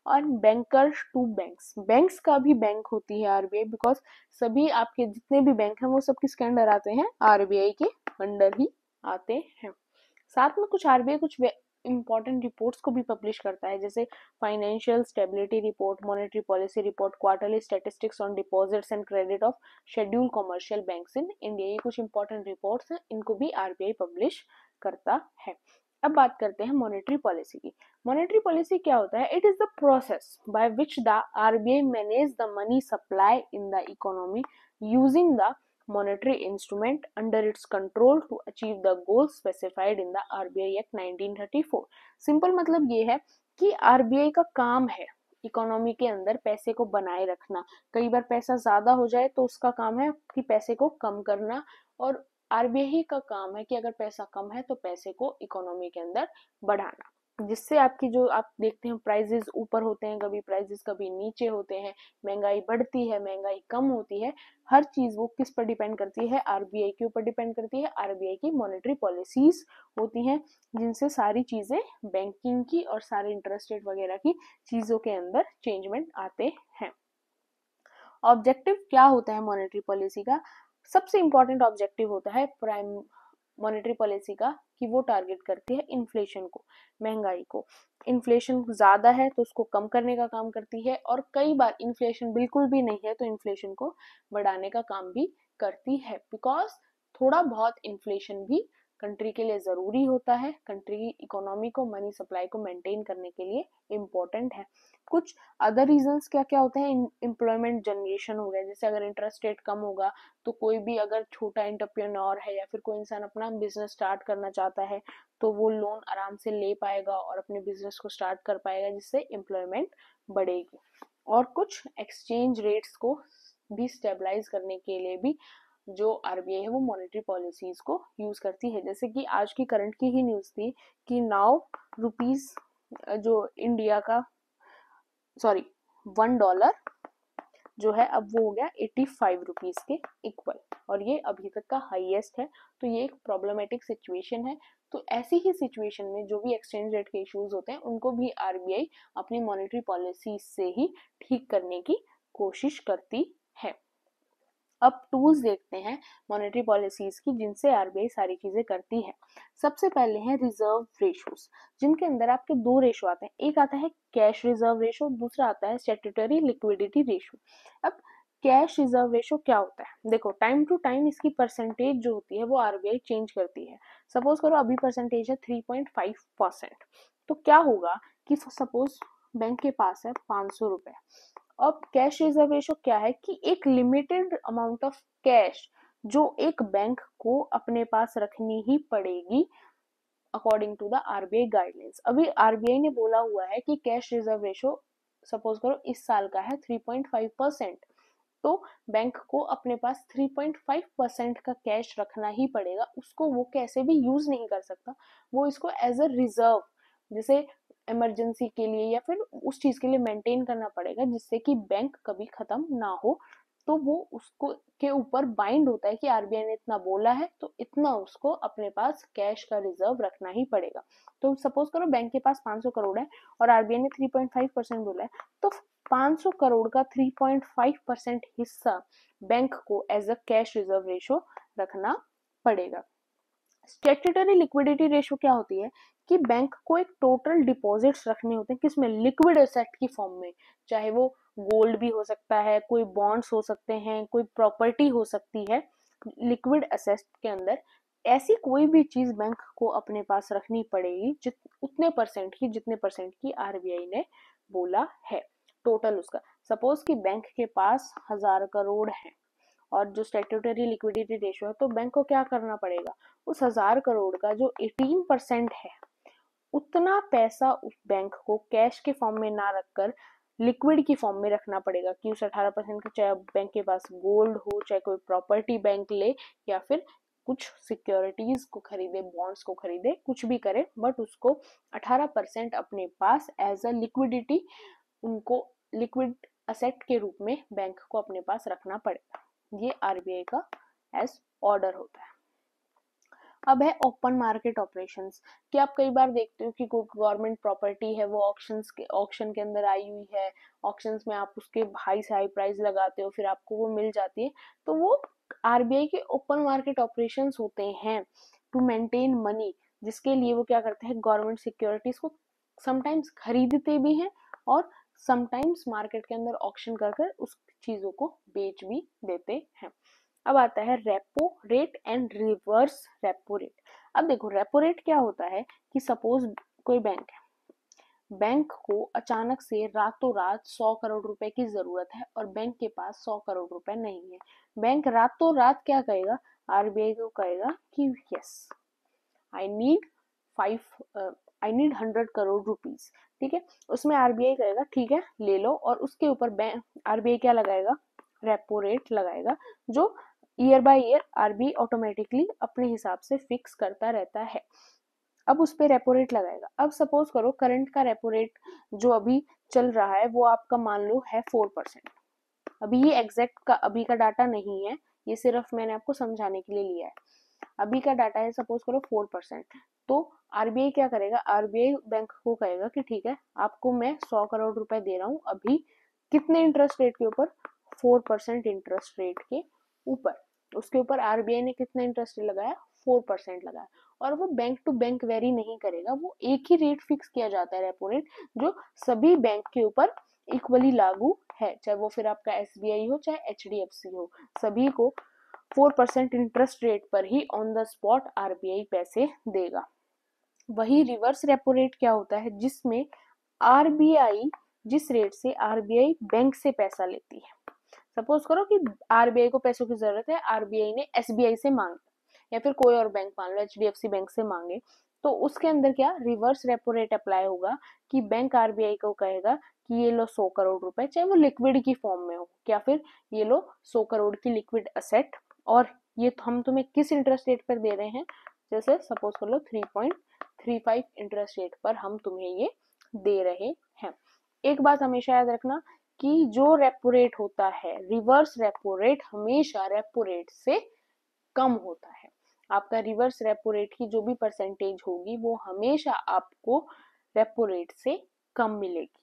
और बैंकर्स टू बैंक्स का भी बैंक होती है आरबीआई, बिकॉज सभी आपके जितने भी बैंक हैं वो सब किसके अंडर आते हैं? आरबीआई के अंडर ही आते हैं। साथ में कुछ आरबीआई कुछ इंपॉर्टेंट रिपोर्ट्स को भी पब्लिश करता है, जैसे financial stability report, monetary policy report, quarterly statistics on deposits and credit of schedule commercial banks in India. ये कुछ इंपॉर्टेंट रिपोर्ट्स हैं, इनको भी आरबीआई पब्लिश करता है। अब बात करते हैं मॉनेटरी पॉलिसी की। मॉनेटरी पॉलिसी क्या होता है? It is the process by which the RBI manage the money supply in the economy using the monetary instrument under its control to achieve the goals specified in the RBI Act 1934। Simple मतलब ये है कि RBI का काम है economy के अंदर पैसे को बनाए रखना। कई बार पैसा ज्यादा हो जाए तो उसका काम है कि पैसे को कम करना, और आरबीआई का काम है कि अगर पैसा कम है तो पैसे को इकोनॉमी के अंदर बढ़ाना, जिससे आपकी जो आप देखते हैं प्राइजेस ऊपर होते हैं, कभी प्राइजेस कभी नीचे होते हैं, महंगाई बढ़ती है, महंगाई कम होती है। हर चीज वो किस पर डिपेंड करती है? आरबीआई के ऊपर डिपेंड करती है। आरबीआई की मॉनेटरी पॉलिसीज होती हैं जिनसे सारी चीजें बैंकिंग की और सारे इंटरेस्ट रेट वगैरह की चीजों के अंदर चेंजमेंट आते हैं। ऑब्जेक्टिव क्या होता है मॉनेटरी पॉलिसी का? सबसे इंपॉर्टेंट ऑब्जेक्टिव होता है प्राइम मॉनेटरी पॉलिसी का कि वो टारगेट करती है इन्फ्लेशन को, महंगाई को। इन्फ्लेशन ज्यादा है तो उसको कम करने का काम करती है, और कई बार इन्फ्लेशन बिल्कुल भी नहीं है तो इन्फ्लेशन को बढ़ाने का काम भी करती है, बिकॉज थोड़ा बहुत इन्फ्लेशन भी कंट्री के लिए जरूरी होता है, कंट्री की इकोनॉमी को, मनी सप्लाई को मेंटेन करने के लिए इम्पोर्टेंट है। कुछ अदर रीजंस क्या क्या होते हैं, एम्प्लॉयमेंट जनरेशन हो गया, जैसे अगर इंटरेस्ट रेट कम होगा तो कोई भी अगर छोटा एंटरप्रेन्योर है या फिर कोई इंसान अपना बिजनेस स्टार्ट करना चाहता है तो वो लोन आराम से ले पाएगा और अपने बिजनेस को स्टार्ट कर पाएगा, जिससे एम्प्लॉयमेंट बढ़ेगी। और कुछ एक्सचेंज रेट्स को भी स्टेबलाइज करने के लिए भी जो आरबीआई है वो मॉनेटरी पॉलिसीज को यूज करती है। जैसे कि आज की करंट की ही न्यूज थी कि नाउ रुपीज जो इंडिया का $1 जो है अब वो हो गया 85 रुपीज के इक्वल, और ये अभी तक का हाईएस्ट है। तो ये एक प्रॉब्लमेटिक सिचुएशन है। तो ऐसी ही सिचुएशन में जो भी एक्सचेंज रेट के इश्यूज होते हैं उनको भी आरबीआई अपनी मॉनेटरी पॉलिसी से ही ठीक करने की कोशिश करती है। अब टूल्स देखते हैं मॉनेटरी पॉलिसीज की जिनसे आरबीआई सारी चीजें करती है। सबसे पहले है रिजर्व रेशोस, जिनके अंदर आपके दो रेशो आते हैं, एक आता है कैश रिजर्व रेशो, दूसरा आता है स्टैट्यूटरी लिक्विडिटी रेशो। अब कैश रिजर्व रेशो क्या होता है, देखो टाइम टू टाइम इसकी परसेंटेज जो होती है वो आरबीआई चेंज करती है। सपोज करो अभी परसेंटेज है 3.5%, तो क्या होगा कि सपोज बैंक के पास है 500 रुपए। अब कैश रिजर्व रेशो क्या है कि एक लिमिटेड अमाउंट ऑफ कैश जो एक बैंक को अपने पास रखनी ही पड़ेगी according to the RBI guidelines. अभी आरबीआई ने बोला हुआ है कि कैश रिजर्व रेशो सपोज करो इस साल का है 3.5%, तो बैंक को अपने पास 3.5% का कैश रखना ही पड़ेगा, उसको वो कैसे भी यूज नहीं कर सकता, वो इसको एज अ रिजर्व जैसे इमरजेंसी के लिए या फिर उस चीज के लिए मेंटेन करना पड़ेगा जिससे कि बैंक कभी खत्म ना हो। तो वो उसको के ऊपर बाइंड होता है कि आरबीआई ने इतना बोला है तो इतना उसको अपने पास कैश का रिजर्व रखना ही पड़ेगा। तो सपोज करो बैंक के पास 500 करोड़ है और आरबीआई ने 3.5% बोला है, तो 500 करोड़ का 3.5% हिस्सा बैंक को as a cash reserve ratio रखना पड़ेगा। स्टैट्यूटरी लिक्विडिटी रेशो क्या होती है कि बैंक को एक टोटल डिपॉजिट्स रखने होते हैं, किसमें, लिक्विड एसेट की फॉर्म में, चाहे वो गोल्ड भी हो सकता है, कोई बॉन्ड्स हो सकते हैं, कोई प्रॉपर्टी हो सकती है। लिक्विड एसेट के अंदर ऐसी कोई भी चीज बैंक को अपने पास रखनी पड़ेगी उतने परसेंट की जितने परसेंट की आरबीआई ने बोला है टोटल उसका। सपोज कि बैंक के पास 1000 करोड़ है और जो स्टैट्यूटरी लिक्विडिटी रेशियो है, तो बैंक को क्या करना पड़ेगा, उस 1000 करोड़ का जो 18% है उतना पैसा उस बैंक को कैश के फॉर्म में ना रखकर लिक्विड की फॉर्म में रखना पड़ेगा कि उस 18% का, चाहे बैंक के पास गोल्ड हो, चाहे कोई प्रॉपर्टी बैंक ले या फिर कुछ सिक्योरिटीज को खरीदे, बॉन्ड्स को खरीदे, कुछ भी करे, बट उसको 18% अपने पास एज अ लिक्विडिटी, उनको लिक्विड असेट के रूप में बैंक को अपने पास रखना पड़ेगा। ये आरबीआई का एज ऑर्डर होता है। अब है ओपन मार्केट ऑपरेशंस, कि आप कई बार देखते हो कि कोई गवर्नमेंट प्रॉपर्टी है वो ऑक्शन के अंदर आई हुई है, ऑक्शंस में आप उसके हाई से हाई प्राइस लगाते हो, फिर आपको वो मिल जाती है, तो वो आरबीआई के ओपन मार्केट ऑपरेशंस होते हैं टू मेंटेन मनी, जिसके लिए वो क्या करते हैं, गवर्नमेंट सिक्योरिटीज को समटाइम्स खरीदते भी हैं और समटाइम्स मार्केट के अंदर ऑक्शन कर उस चीजों को बेच भी देते हैं। अब आता है repo rate and reverse repo rate. अब देखो रेपो रेट क्या होता है कि सपोज कोई बैंक है, बैंक को अचानक से रातों रात 100 करोड़ रुपए की जरूरत है और बैंक के पास 100 करोड़ रुपए नहीं है। बैंक रातों रात क्या कहेगा, आरबीआई को कहेगा कि yes I need 100 crore rupees, ठीक है। उसमें आरबीआई कहेगा ठीक है ले लो, और उसके ऊपर बैंक आरबीआई क्या लगाएगा, रेपो रेट लगाएगा, जो year by year RBI automatically अपने हिसाब से फिक्स करता रहता है। अब उस पे रेपो रेट लगाएगा। अब सपोज करो करंट का रेपो रेट जो अभी चल रहा है वो आपका मान लो है 4%। अभी ये एग्जैक्ट का अभी का डाटा नहीं है, ये सिर्फ मैंने आपको समझाने के लिए लिया है। अभी का डाटा है सपोज करो 4%, तो आरबीआई क्या करेगा, आरबीआई बैंक को कहेगा कि ठीक है आपको मैं 100 करोड़ रुपए दे रहा हूँ अभी, कितने इंटरेस्ट रेट के ऊपर, 4% इंटरेस्ट रेट के ऊपर। उसके ऊपर आरबीआई ने कितना इंटरेस्ट लगाया, 4% लगाया, और वो बैंक टू बैंक वेरी नहीं करेगा, वो एक ही रेट फिक्स किया जाता है रेपो रेट, जो सभी बैंक के ऊपर इक्वली लागू है, चाहे वो फिर आपका एसबीआई हो चाहे एचडीएफसी हो, सभी को 4% इंटरेस्ट रेट पर ही ऑन द स्पॉट आरबीआई पैसे देगा। वही रिवर्स रेपो रेट क्या होता है, जिसमें आरबीआई जिस रेट से आरबीआई बैंक से पैसा लेती है, सपोज करो कि आरबीआई को पैसों की जरूरत है, आरबीआई ने एसबीआई से मांगा या फिर कोई और बैंक मान लो एचडीएफसी बैंक से मांगे, तो उसके अंदर क्या रिवर्स रेपो रेट अप्लाई होगा कि बैंक आरबीआई को कहेगा कि ये लो 100 करोड़ रुपए, चाहे वो लिक्विड की फॉर्म में हो, या फिर ये लो 100 करोड़ की लिक्विड असेट, और ये हम तुम्हें किस इंटरेस्ट रेट पर दे रहे हैं, जैसे सपोज कर लो 3.35 इंटरेस्ट रेट पर हम तुम्हें ये दे रहे हैं। एक बात हमेशा याद रखना कि जो रेपो रेट होता है, रिवर्स रेपो रेट हमेशा रेपो रेट से कम होता है। आपका रिवर्स रेपो रेट की जो भी परसेंटेज होगी वो हमेशा आपको रेपो रेट से कम मिलेगी।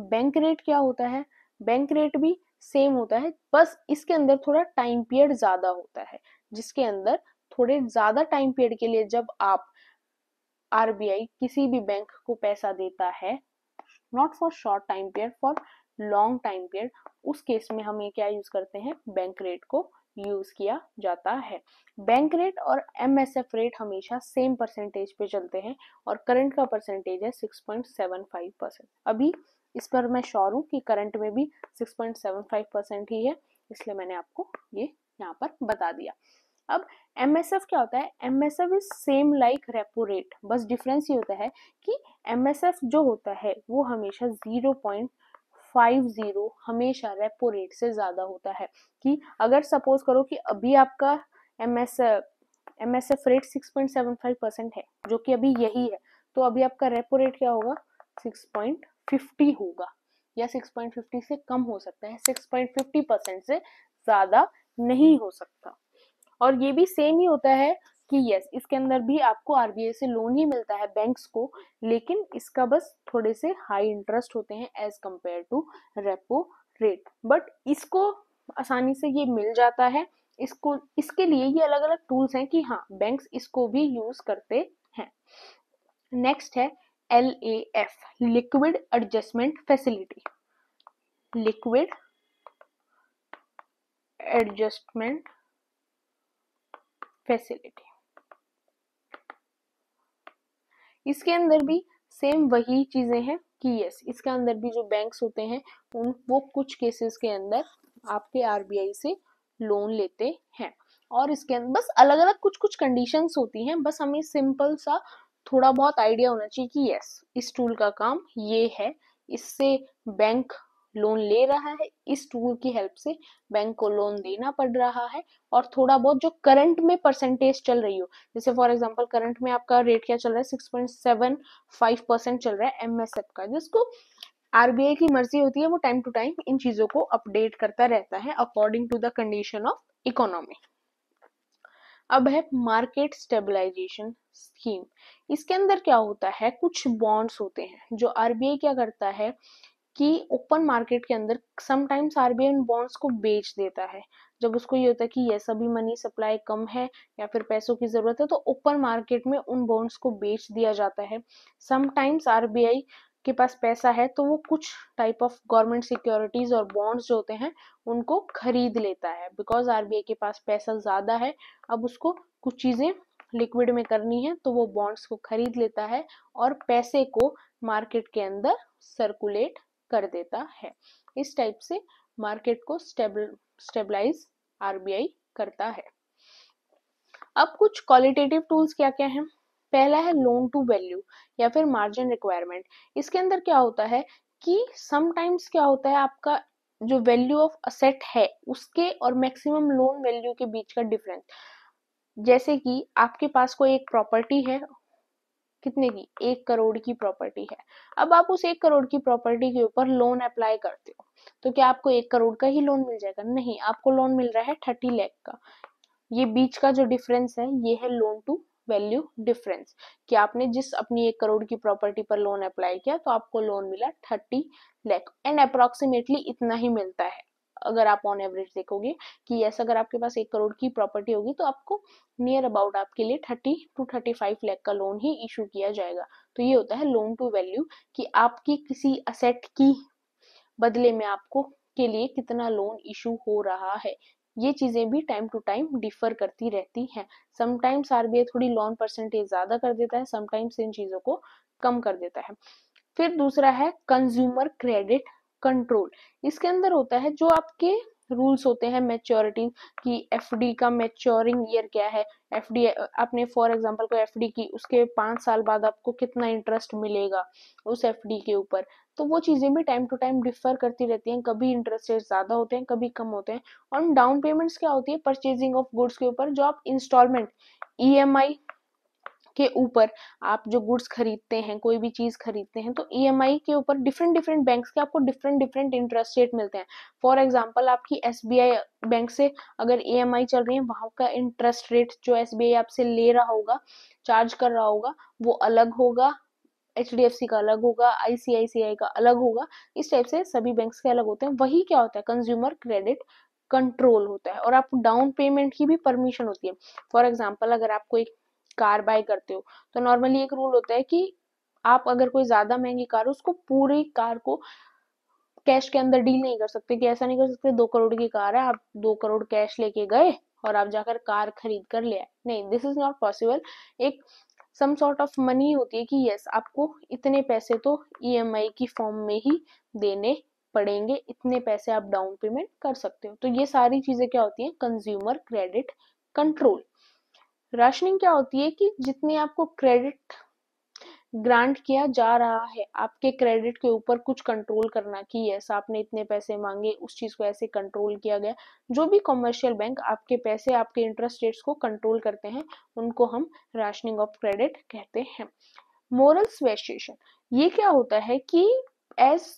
बैंक रेट क्या होता है, बैंक रेट भी सेम होता है, बस इसके अंदर थोड़ा टाइम पीरियड ज्यादा होता है, जिसके अंदर थोड़े ज्यादा टाइम पीरियड के लिए जब आप आरबीआई किसी भी बैंक को पैसा देता है, not for short time period, for long time period, उस केस में हम ये क्या यूज करते हैं, बैंक रेट को यूज किया जाता है। बैंक रेट और एमएसएफ रेट हमेशा सेम परसेंटेज पे चलते हैं और करंट का परसेंटेज है 6.75%। अभी इस पर मैं श्योर हूँ कि करंट में भी 6.75% ही है, इसलिए मैंने आपको ये यहाँ पर बता दिया। अब एमएसएफ क्या होता है, MSF is same like repo rate, बस डिफरेंस ये होता है कि एमएसएफ जो होता है वो हमेशा 0.50 हमेशा रेपो रेट से ज्यादा होता है। कि अगर सपोज करो कि अभी आपका एमएसएफ रेट 6.75% है, जो कि अभी यही है, तो अभी आपका रेपो रेट क्या होगा, 6.50 होगा, या 6.50 से कम हो सकता है, 6.50% से ज्यादा नहीं हो सकता। और ये भी सेम ही होता है कि यस, इसके अंदर भी आपको आरबीआई से लोन ही मिलता है बैंक्स को, लेकिन इसका बस थोड़े से हाई इंटरेस्ट होते हैं as compare to repo rate, but इसको आसानी से ये मिल जाता है। इसको इसके लिए ये अलग अलग टूल्स हैं कि हाँ बैंक्स इसको भी यूज करते हैं। नेक्स्ट है LAF, liquid adjustment facility. Liquid adjustment facility, इसके अंदर भी सेम वही चीजें हैं कि यस, इसके अंदर भी जो बैंक्स होते हैं वो कुछ केसेस के अंदर आपके आरबीआई से लोन लेते हैं, और इसके अंदर बस अलग अलग कुछ कुछ कंडीशंस होती हैं, बस हमें सिंपल सा थोड़ा बहुत आइडिया होना चाहिए कि यस, इस टूल का काम ये है, इससे बैंक लोन ले रहा है, इस टूल की हेल्प से बैंक को लोन देना पड़ रहा है, और थोड़ा बहुत जो करंट में परसेंटेज चल रही हो, जैसे फॉर एग्जांपल करंट में आपका रेट क्या चल रहा है, 6.75% चल रहा है एमएसएफ का, जिसको आरबीआई की मर्जी होती है, वो टाइम टू टाइम इन चीजों को अपडेट करता रहता है according to the condition of economy. अब है मार्केट स्टेबलाइजेशन स्कीम। इसके अंदर क्या होता है, कुछ बॉन्ड्स होते हैं जो आरबीआई क्या करता है कि ओपन मार्केट के अंदर समटाइम्स आरबीआई उन बॉन्ड्स को बेच देता है, जब उसको ये होता है कि यस अभी मनी सप्लाई कम है या फिर पैसों की जरूरत है, तो ओपन मार्केट में उन बॉन्ड्स को बेच दिया जाता है। समटाइम्स आरबीआई के पास पैसा है तो वो कुछ टाइप ऑफ गवर्नमेंट सिक्योरिटीज और बॉन्ड्स जो होते हैं उनको खरीद लेता है, बिकॉज आरबीआई के पास पैसा ज्यादा है, अब उसको कुछ चीजें लिक्विड में करनी है तो वो बॉन्ड्स को खरीद लेता है और पैसे को मार्केट के अंदर सर्कुलेट कर देता है। इस टाइप से मार्केट को स्टेबलाइज आरबीआई करता है। अब कुछ क्वालिटेटिव टूल्स क्या क्या हैं, पहला है लोन टू वैल्यू या फिर मार्जिन रिक्वायरमेंट। इसके अंदर क्या होता है कि समटाइम्स क्या होता है, आपका जो वैल्यू ऑफ असेट है उसके और मैक्सिमम लोन वैल्यू के बीच का डिफरेंस, जैसे कि आपके पास कोई एक प्रॉपर्टी है, कितने की, 1 करोड़ की प्रॉपर्टी है, अब आप उस 1 करोड़ की प्रॉपर्टी के ऊपर लोन अप्लाई करते हो, तो क्या आपको 1 करोड़ का ही लोन मिल जाएगा, नहीं, आपको लोन मिल रहा है 30 लाख का। ये बीच का जो डिफरेंस है ये है लोन टू वैल्यू डिफरेंस, कि आपने जिस अपनी 1 करोड़ की प्रॉपर्टी पर लोन अप्लाई किया तो आपको लोन मिला 30 लाख, एंड अप्रोक्सीमेटली इतना ही मिलता है। अगर आप ऑन एवरेज देखोगे कि यस, अगर आपके पास 1 करोड़ की प्रॉपर्टी होगी तो आपको नियर अबाउट आपके लिए 30 to 35 लाख का लोन ही इशू किया जाएगा। तो ये होता है लोन टू वैल्यू, कि आपकी किसी असेट की बदले में आपको के लिए कितना लोन इशू हो रहा है, ये चीजें भी टाइम टू टाइम डिफर करती रहती हैं। समटाइम्स आरबीआई थोड़ी लोन परसेंटेज ज्यादा कर देता है, समटाइम्स इन चीजों को कम कर देता है। फिर दूसरा है कंज्यूमर क्रेडिट कंट्रोल। इसके अंदर होता है जो आपके रूल्स होते हैं मैच्योरिटी की, एफडी का मैच्योरिंग ईयर क्या है, एफडी आपने फॉर एग्जांपल को एफडी की, उसके 5 साल बाद आपको कितना इंटरेस्ट मिलेगा उस एफडी के ऊपर। तो वो चीजें भी टाइम टू टाइम डिफर करती रहती हैं, कभी इंटरेस्ट रेट ज्यादा होते हैं, कभी कम होते हैं। और डाउन पेमेंट्स क्या होती है, परचेजिंग ऑफ गुड्स के ऊपर, जो आप इंस्टॉलमेंट ईएमआई के ऊपर आप जो गुड्स खरीदते हैं, कोई भी चीज खरीदते हैं, तो ईएमआई के ऊपर डिफरेंट डिफरेंट बैंक्स के आपको डिफरेंट डिफरेंट इंटरेस्ट रेट मिलते हैं। फॉर एग्जांपल आपकी एसबीआई बैंक से अगर ईएमआई चल रही है, वहां का इंटरेस्ट रेट जो एसबीआई आपसे ले रहा होगा, चार्ज कर रहा होगा, वो अलग होगा, एचडीएफसी का अलग होगा, आईसीआईसीआई का अलग होगा। इस टाइप से सभी बैंक्स के अलग होते हैं। वही क्या होता है, कंज्यूमर क्रेडिट कंट्रोल होता है। और आपको डाउन पेमेंट की भी परमिशन होती है। फॉर एग्जाम्पल अगर आप कोई कार बाय करते हो, तो नॉर्मली एक रूल होता है कि आप अगर कोई ज्यादा महंगी कार हो, उसको पूरी कार को कैश के अंदर डील नहीं कर सकते, कि ऐसा नहीं कर सकते 2 करोड़ की कार है, आप 2 करोड़ कैश लेके गए और आप जाकर कार खरीद कर ले आए। नहीं, दिस इज नॉट पॉसिबल। एक सम सॉर्ट ऑफ मनी होती है कि यस, आपको इतने पैसे तो ईएमआई की फॉर्म में ही देने पड़ेंगे, इतने पैसे आप डाउन पेमेंट कर सकते हो। तो ये सारी चीजें क्या होती हैं, कंज्यूमर क्रेडिट कंट्रोल। राशनिंग क्या होती है कि जितने आपको क्रेडिट ग्रांट किया जा रहा है, आपके क्रेडिट के ऊपर कुछ कंट्रोल करना कि यस आपने इतने पैसे मांगे, उस चीज को ऐसे कंट्रोल किया गया। जो भी कमर्शियल बैंक आपके पैसे, आपके इंटरेस्ट रेट्स को कंट्रोल करते हैं, उनको हम राशनिंग ऑफ क्रेडिट कहते हैं। मोरल स्वेशेशन, ये क्या होता है कि एज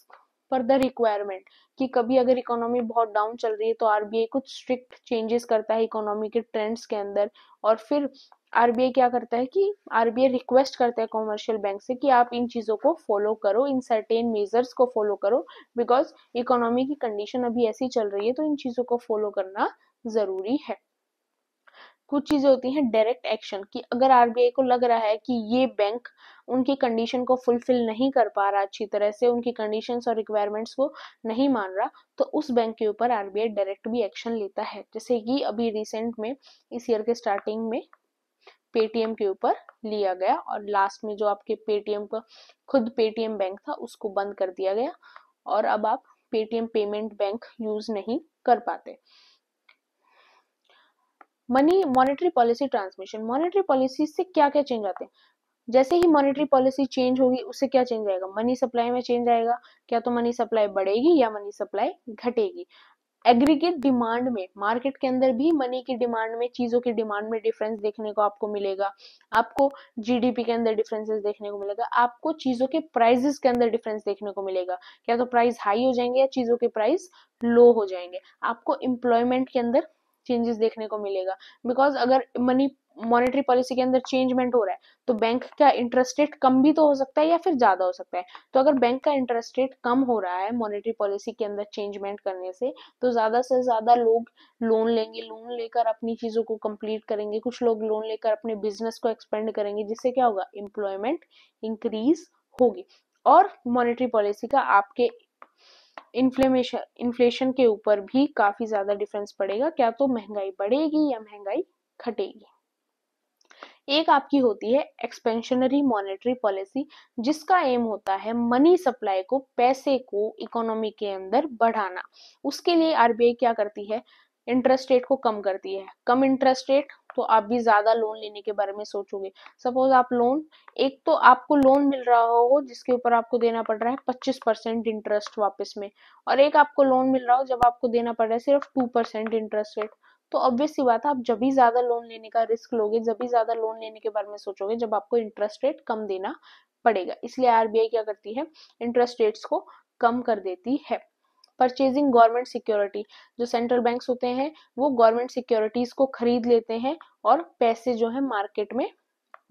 पर द रिक्वायरमेंट, कि कभी अगर इकोनॉमी बहुत डाउन चल रही है तो आरबीआई कुछ स्ट्रिक्ट चेंजेस करता है इकोनॉमी के ट्रेंड्स के अंदर, और फिर आरबीआई क्या करता है कि आरबीआई रिक्वेस्ट करता है कॉमर्शियल बैंक से कि आप इन चीजों को फॉलो करो, इन सर्टेन मेजर्स को फॉलो करो, बिकॉज इकोनॉमी की कंडीशन अभी ऐसी चल रही है, तो इन चीजों को फॉलो करना जरूरी है। कुछ चीजें होती हैं डायरेक्ट एक्शन, कि अगर आरबीआई को लग रहा है कि ये बैंक उनकी कंडीशन को फुलफिल नहीं कर पा रहा अच्छी तरह से, उनकी कंडीशंस और रिक्वायरमेंट्स को नहीं मान रहा, तो उस बैंक के ऊपर आरबीआई डायरेक्ट भी एक्शन लेता है। जैसे कि अभी रिसेंट में इस ईयर के स्टार्टिंग में पेटीएम के ऊपर लिया गया, और लास्ट में जो आपके पेटीएम का खुद पेटीएम बैंक था उसको बंद कर दिया गया, और अब आप पेटीएम पेमेंट बैंक यूज नहीं कर पाते। Money monetary policy transmission, monetary policy से क्या क्या चेंज आते हैं। जैसे ही मॉनेटरी पॉलिसी चेंज होगी, उससे क्या चेंज आएगा, मनी सप्लाई में चेंज आएगा। क्या तो मनी सप्लाई बढ़ेगी या मनी सप्लाई घटेगी। एग्रीगेट डिमांड में, मार्केट के अंदर भी मनी की डिमांड में, चीजों की डिमांड में डिफरेंस देखने को आपको मिलेगा। आपको जीडीपी के अंदर डिफरेंसेस देखने को मिलेगा। आपको चीजों के प्राइसेस के अंदर डिफरेंस देखने को मिलेगा। क्या तो प्राइस हाई हो जाएंगे या चीजों के प्राइस लो हो जाएंगे। आपको एम्प्लॉयमेंट के अंदर चेंजेस देखने को मिलेगा, बिकॉज अगर मनी मॉनेटरी पॉलिसी के अंदर चेंजमेंट हो रहा है, तो बैंक का इंटरेस्ट रेट कम भी तो हो सकता है या फिर ज्यादा हो सकता है। तो अगर बैंक का इंटरेस्ट रेट कम हो रहा है मॉनेटरी पॉलिसी के अंदर चेंजमेंट करने से, तो ज्यादा से ज्यादा लोग लोन लेंगे, लोन लेकर अपनी चीजों को कंप्लीट करेंगे, कुछ लोग लोन लेकर अपने बिजनेस को एक्सपेंड करेंगे, जिससे क्या होगा, एम्प्लॉयमेंट इंक्रीज होगी। और मॉनेटरी पॉलिसी का आपके इन्फ्लेशन के ऊपर भी काफी ज्यादा डिफरेंस पड़ेगा। क्या तो महंगाई बढ़ेगी या महंगाई घटेगी। एक आपकी होती है एक्सपेंशनरी मॉनेटरी पॉलिसी, जिसका एम होता है मनी सप्लाई को, पैसे को इकोनॉमी के अंदर बढ़ाना। उसके लिए आरबीआई क्या करती है, इंटरेस्ट रेट को कम करती है। कम इंटरेस्ट रेट, तो आप भी ज्यादा लोन लेने के बारे में सोचोगे। सपोज आप लोन, एक तो आपको लोन मिल रहा हो जिसके ऊपर आपको देना पड़ रहा है 25% इंटरेस्ट वापस में, और एक आपको लोन मिल रहा हो जब आपको देना पड़ रहा है सिर्फ 2% इंटरेस्ट रेट। तो ऑब्वियस सी बात है, आप जब भी ज्यादा लोन लेने का रिस्क लोगे, जब भी ज्यादा लोन लेने के बारे में सोचोगे, जब आपको इंटरेस्ट रेट कम देना पड़ेगा। इसलिए आरबीआई क्या करती है, इंटरेस्ट रेट्स को कम कर देती है। परचेजिंग गवर्नमेंट सिक्योरिटी, जो सेंट्रल बैंक्स होते हैं वो गवर्नमेंट सिक्योरिटीज को खरीद लेते हैं, और पैसे जो है मार्केट में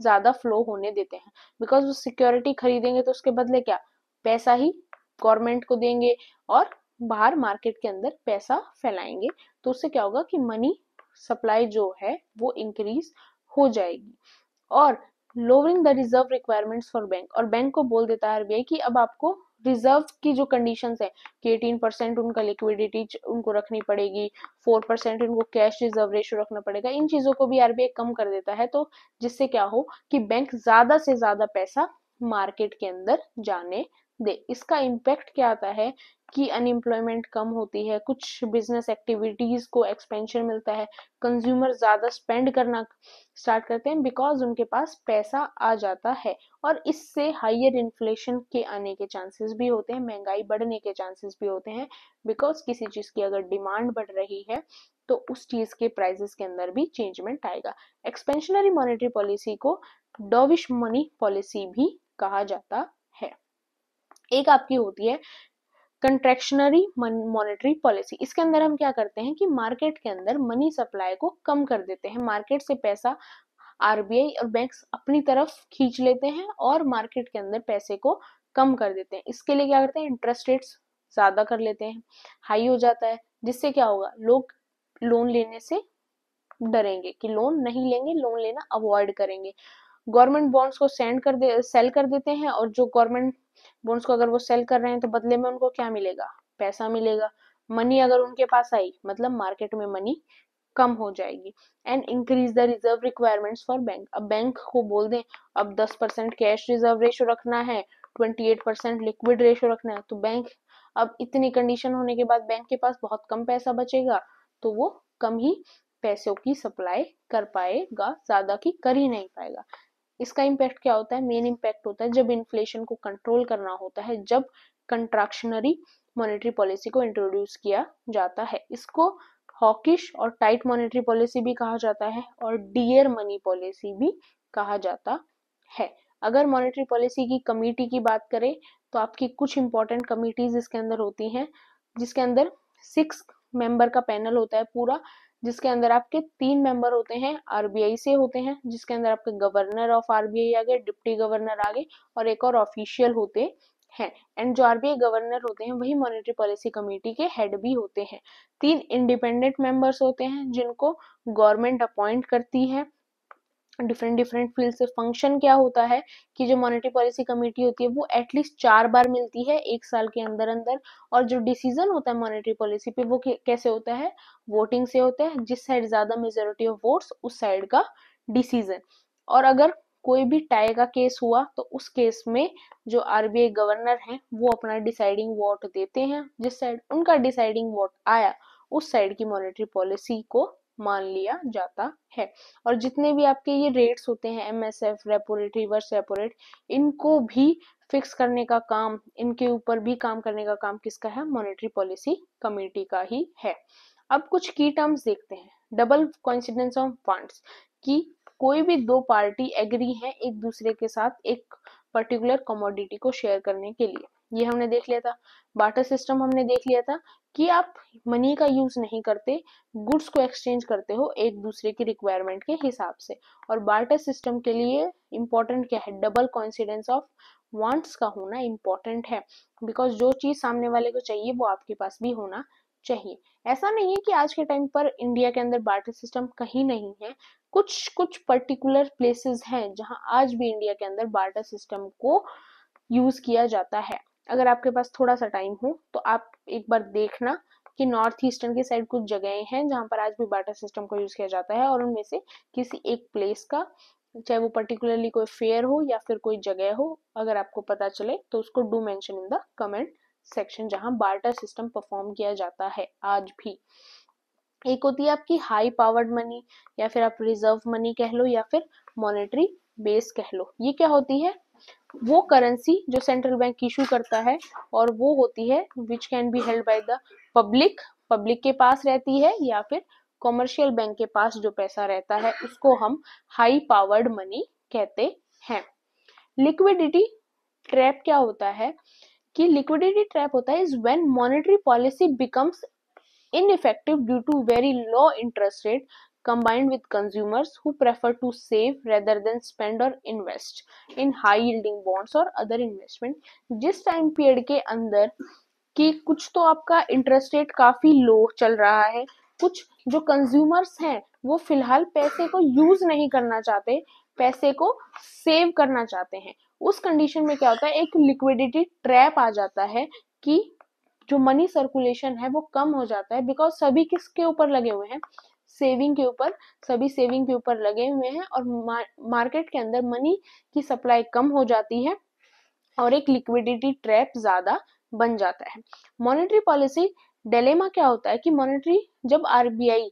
ज्यादा फ्लो होने देते हैं। बिकॉज वो सिक्योरिटी खरीदेंगे तो उसके बदले क्या, पैसा ही गवर्नमेंट को देंगे, और बाहर मार्केट के अंदर पैसा फैलाएंगे। तो उससे क्या होगा कि मनी सप्लाई जो है वो इंक्रीज हो जाएगी। और lowering the reserve requirements for bank, और बैंक को बोल देता है आरबीआई कि अब आपको रिजर्व की जो कंडीशंस है कि 18% उनका लिक्विडिटी उनको रखनी पड़ेगी, 4% उनको कैश रिजर्व रेशियो रखना पड़ेगा, इन चीजों को भी आरबीआई कम कर देता है। तो जिससे क्या हो कि बैंक ज्यादा से ज्यादा पैसा मार्केट के अंदर जाने दे। इसका इम्पैक्ट क्या आता है कि अनएम्प्लॉयमेंट कम होती है, कुछ बिजनेस एक्टिविटीज को एक्सपेंशन मिलता है, कंज्यूमर ज्यादा स्पेंड करना स्टार्ट करते हैं बिकॉज उनके पास पैसा आ जाता है। और इससे हाइयर इन्फ्लेशन के आने के चांसेस भी होते हैं, महंगाई बढ़ने के चांसेस भी होते हैं, बिकॉज किसी चीज की अगर डिमांड बढ़ रही है तो उस चीज के प्राइसेस के अंदर भी चेंजमेंट आएगा। एक्सपेंशनरी मॉनेटरी पॉलिसी को डॉविश मनी पॉलिसी भी कहा जाता है। एक आपकी होती है कंट्रैक्शनरी मॉनेटरी पॉलिसी। इसके अंदर हम क्या करते हैं कि मार्केट के अंदर मनी सप्लाई को कम कर देते हैं, मार्केट से पैसा आरबीआई और बैंक्स अपनी तरफ खींच लेते हैं और मार्केट के अंदर पैसे को कम कर देते हैं। इसके लिए क्या करते हैं, इंटरेस्ट रेट्स ज्यादा कर लेते हैं, हाई हो जाता है, जिससे क्या होगा, लोग लोन लेने से डरेंगे कि लोन नहीं लेंगे, लोन लेना अवॉइड करेंगे। गवर्नमेंट बॉन्ड्स को सेल कर देते हैं, और जो गवर्नमेंट बॉन्ड्स को अगर वो सेल कर रहे हैं तो बदले में उनको क्या मिलेगा, पैसा मिलेगा। मनी अगर उनके पास आई मतलब मार्केट में मनी कम हो जाएगी। And increase the reserve requirements for bank. अब बैंक को बोल दें अब 10% कैश रिजर्व रेशो रखना है, 28% लिक्विड रेशो रखना है, तो बैंक अब इतनी कंडीशन होने के बाद बैंक के पास बहुत कम पैसा बचेगा, तो वो कम ही पैसों की सप्लाई कर पाएगा, ज्यादा की कर ही नहीं पाएगा। इसका इम्पैक्ट क्या होता है, मेन इम्पैक्ट होता है जब इन्फ्लेशन को कंट्रोल करना होता है, जब कंट्रैक्शनरी मॉनेटरी पॉलिसी को इंट्रोड्यूस किया जाता है। इसको हॉकिश और टाइट मॉनेटरी पॉलिसी भी कहा जाता है और डियर मनी पॉलिसी भी कहा जाता है। अगर मॉनेटरी पॉलिसी की कमेटी की बात करें तो आपकी कुछ इंपॉर्टेंट कमिटीज इसके अंदर होती हैं, जिसके अंदर 6 मेंबर का पैनल होता है पूरा, जिसके अंदर आपके 3 मेंबर होते हैं आरबीआई से होते हैं, जिसके अंदर आपके गवर्नर ऑफ आरबीआई आ गए, डिप्टी गवर्नर आ गए और एक और ऑफिशियल होते हैं। एंड जो आरबीआई गवर्नर होते हैं वही मॉनेटरी पॉलिसी कमेटी के हेड भी होते हैं। 3 इंडिपेंडेंट मेंबर्स होते हैं जिनको गवर्नमेंट अपॉइंट करती है। डिफरेंट डिफरेंट फील्ड से फंक्शन क्या होता है कि जो मॉनेटरी पॉलिसी कमेटी होती है वो एटलीस्ट 4 बार मिलती है एक साल के अंदर अंदर, और जो डिसीजन होता है मॉनेटरी पॉलिसी पे वो कैसे होता है, वोटिंग से होता है, जिस साइड ज्यादा मेजोरिटी ऑफ वोट्स उस साइड का डिसीजन। और अगर कोई भी टाई का केस हुआ तो उस केस में जो आरबीआई गवर्नर हैं वो अपना डिसाइडिंग वोट देते हैं, जिस साइड उनका डिसाइडिंग वोट आया उस साइड की मॉनेटरी पॉलिसी को मान लिया जाता है। और जितने भी आपके ये रेट्स होते हैं, MSF, repo rate, reverse repo rate, इनको भी फिक्स करने का काम, इनके ऊपर भी काम करने का काम किसका है, मॉनेटरी पॉलिसी कमेटी का ही है। अब कुछ की टर्म्स देखते हैं। डबल कोइंसिडेंस ऑफ फंड्स, कि कोई भी दो पार्टी एग्री है एक दूसरे के साथ एक पर्टिकुलर कमोडिटी को शेयर करने के लिए, ये हमने देख लिया था। बार्टर सिस्टम हमने देख लिया था कि आप मनी का यूज नहीं करते, गुड्स को एक्सचेंज करते हो एक दूसरे की रिक्वायरमेंट के हिसाब से। और बार्टर सिस्टम के लिए इंपॉर्टेंट क्या है, डबल कोइंसिडेंस ऑफ वांट्स का होना इंपॉर्टेंट है, बिकॉज जो चीज सामने वाले को चाहिए वो आपके पास भी होना चाहिए। ऐसा नहीं है कि आज के टाइम पर इंडिया के अंदर बार्टर सिस्टम कहीं नहीं है, कुछ कुछ पर्टिकुलर प्लेसेस हैं जहां आज भी इंडिया के अंदर बार्टर सिस्टम को यूज किया जाता है। अगर आपके पास थोड़ा सा टाइम हो तो आप एक बार देखना कि नॉर्थ ईस्टर्न की साइड कुछ जगहें हैं जहां पर आज भी बार्टर सिस्टम को यूज किया जाता है, और उनमें से किसी एक प्लेस का, चाहे वो पर्टिकुलरली कोई फेयर हो या फिर कोई जगह हो, अगर आपको पता चले तो उसको do mention in the comment section जहां बार्टर सिस्टम परफॉर्म किया जाता है आज भी। एक होती है आपकी हाई पावर्ड मनी, या फिर आप रिजर्व मनी कह लो या फिर मॉनेटरी बेस कह लो। ये क्या होती है, वो करेंसी जो सेंट्रल बैंक इशू करता है, और वो होती है which can be held by the public, public के पास रहती है या फिर कॉमर्शियल बैंक के पास जो पैसा रहता है उसको हम हाई पावर्ड मनी कहते हैं। लिक्विडिटी ट्रैप क्या होता है कि लिक्विडिटी ट्रैप होता है is when monetary policy becomes ineffective due to very low interest rate combined with consumers who prefer to save rather than spend or invest in high yielding bonds or other investment। जिस time period के अंदर कि कुछ तो आपका interest rate काफी लो चल रहा है, कुछ जो कंज्यूमर्स हैं वो फिलहाल पैसे को यूज नहीं करना चाहते, पैसे को सेव करना चाहते हैं, उस कंडीशन में क्या होता है, एक लिक्विडिटी ट्रैप आ जाता है कि जो मनी सर्कुलेशन है वो कम हो जाता है, बिकॉज सभी किसके ऊपर लगे हुए हैं, सेविंग के ऊपर, सभी सेविंग के ऊपर लगे हुए हैं और मार्केट के अंदर मनी की सप्लाई कम हो जाती है और एक लिक्विडिटी ट्रैप ज्यादा बन जाता है। मॉनेटरी पॉलिसी डिलेमा क्या होता है कि मॉनेटरी, जब आरबीआई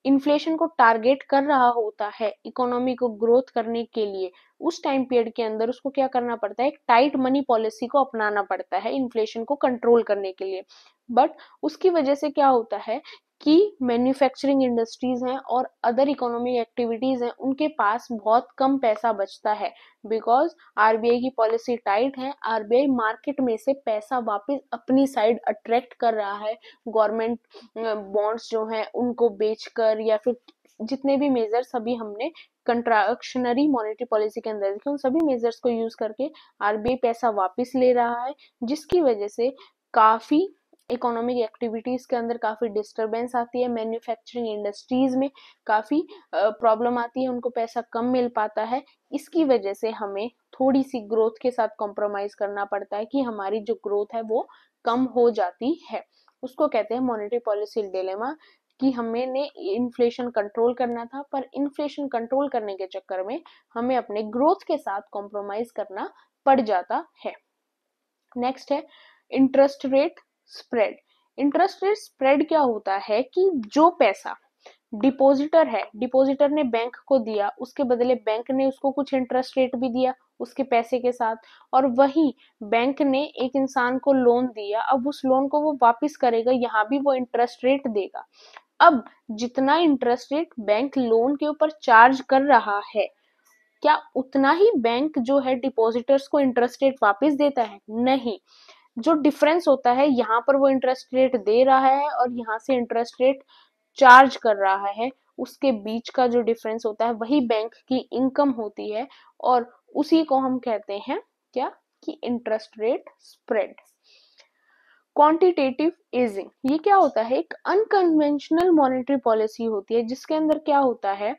इन्फ्लेशन को टारगेट कर रहा होता है इकोनॉमी को ग्रोथ करने के लिए, उस टाइम पीरियड के अंदर उसको क्या करना पड़ता है, एक टाइट मनी पॉलिसी को अपनाना पड़ता है इन्फ्लेशन को कंट्रोल करने के लिए। बट उसकी वजह से क्या होता है कि मैन्युफैक्चरिंग इंडस्ट्रीज हैं और अदर इकोनॉमिक एक्टिविटीज हैं, उनके पास बहुत कम पैसा बचता है, बिकॉज आरबीआई की पॉलिसी टाइट है। आरबीआई मार्केट में से पैसा वापस अपनी साइड अट्रैक्ट कर रहा है, गवर्नमेंट बॉन्ड्स जो हैं उनको बेचकर, या फिर जितने भी मेजर्स अभी हमने कंट्राक्शनरी मॉनेटरी पॉलिसी के अंदर देखे, उन सभी मेजर्स को यूज करके आरबीआई पैसा वापस ले रहा है, जिसकी वजह से काफी इकोनॉमिक एक्टिविटीज के अंदर काफी डिस्टरबेंस आती है, मैन्युफैक्चरिंग इंडस्ट्रीज में काफी प्रॉब्लम आती है, उनको पैसा कम मिल पाता है। इसकी वजह से हमें थोड़ी सी ग्रोथ के साथ कॉम्प्रोमाइज करना पड़ता है कि हमारी जो ग्रोथ है वो कम हो जाती है। उसको कहते हैं मॉनेटरी पॉलिसी डिलेमा, कि हमने इन्फ्लेशन कंट्रोल करना था, पर इन्फ्लेशन कंट्रोल करने के चक्कर में हमें अपने ग्रोथ के साथ कॉम्प्रोमाइज करना पड़ जाता है। नेक्स्ट है interest rate spread. Interest rate spread क्या होता है कि जो पैसा डिपॉजिटर है, डिपॉजिटर ने बैंक को दिया, उसके बदले बैंक ने उसको कुछ इंटरेस्ट रेट भी दिया उसके पैसे के साथ, और वही बैंक ने एक इंसान को लोन दिया, अब उस लोन को वो वापस करेगा, यहाँ भी वो इंटरेस्ट रेट देगा। अब जितना इंटरेस्ट रेट बैंक लोन के ऊपर चार्ज कर रहा है, क्या उतना ही बैंक जो है डिपॉजिटर्स को इंटरेस्ट रेट वापस देता है? नहीं, जो डिफरेंस होता है यहाँ पर वो इंटरेस्ट रेट दे रहा है और यहाँ से इंटरेस्ट रेट चार्ज कर रहा है, उसके बीच का जो डिफरेंस होता है वही बैंक की इनकम होती है, और उसी को हम कहते हैं क्या, कि interest rate spread. Quantitative easing, ये क्या होता है, एक अनकन्वेंशनल मॉनेटरी पॉलिसी होती है जिसके अंदर क्या होता है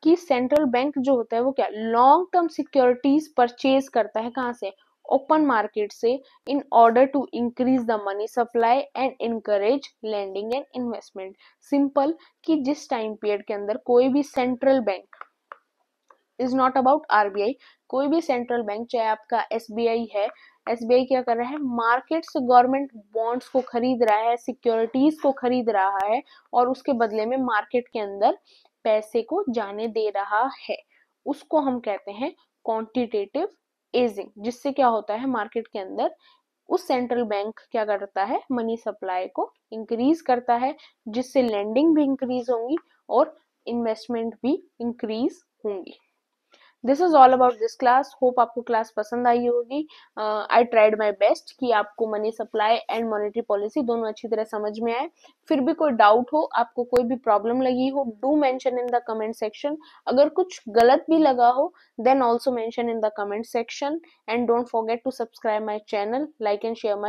कि सेंट्रल बैंक जो होता है वो क्या, लॉन्ग टर्म सिक्योरिटीज परचेज करता है, कहाँ से, ओपन मार्केट से, in order to increase the money supply and encourage lending and investment. Simple, कि जिस टाइम पीरियड के अंदर कोई भी central bank, is not about RBI, कोई भी सेंट्रल बैंक, चाहे आपका एसबीआई है, एसबीआई क्या कर रहा है, मार्केट से गवर्नमेंट बॉन्ड्स को खरीद रहा है, सिक्योरिटीज को खरीद रहा है, और उसके बदले में मार्केट के अंदर पैसे को जाने दे रहा है, उसको हम कहते हैं क्वांटिटेटिव ईजिंग। जिससे क्या होता है, मार्केट के अंदर उस सेंट्रल बैंक क्या करता है, मनी सप्लाई को इंक्रीज करता है, जिससे लेंडिंग भी इंक्रीज होंगी और इन्वेस्टमेंट भी इंक्रीज होंगी। This is all about this class. Hope आपको क्लास पसंद आई होगी। आई ट्राइड माई बेस्ट कि आपको money supply and monetary policy दोनों अच्छी तरह समझ में आए। फिर भी कोई डाउट हो, आपको कोई भी प्रॉब्लम लगी हो, do mention in the comment section. अगर कुछ गलत भी लगा हो, then also mention in the comment section, and don't forget to subscribe my channel, like and share my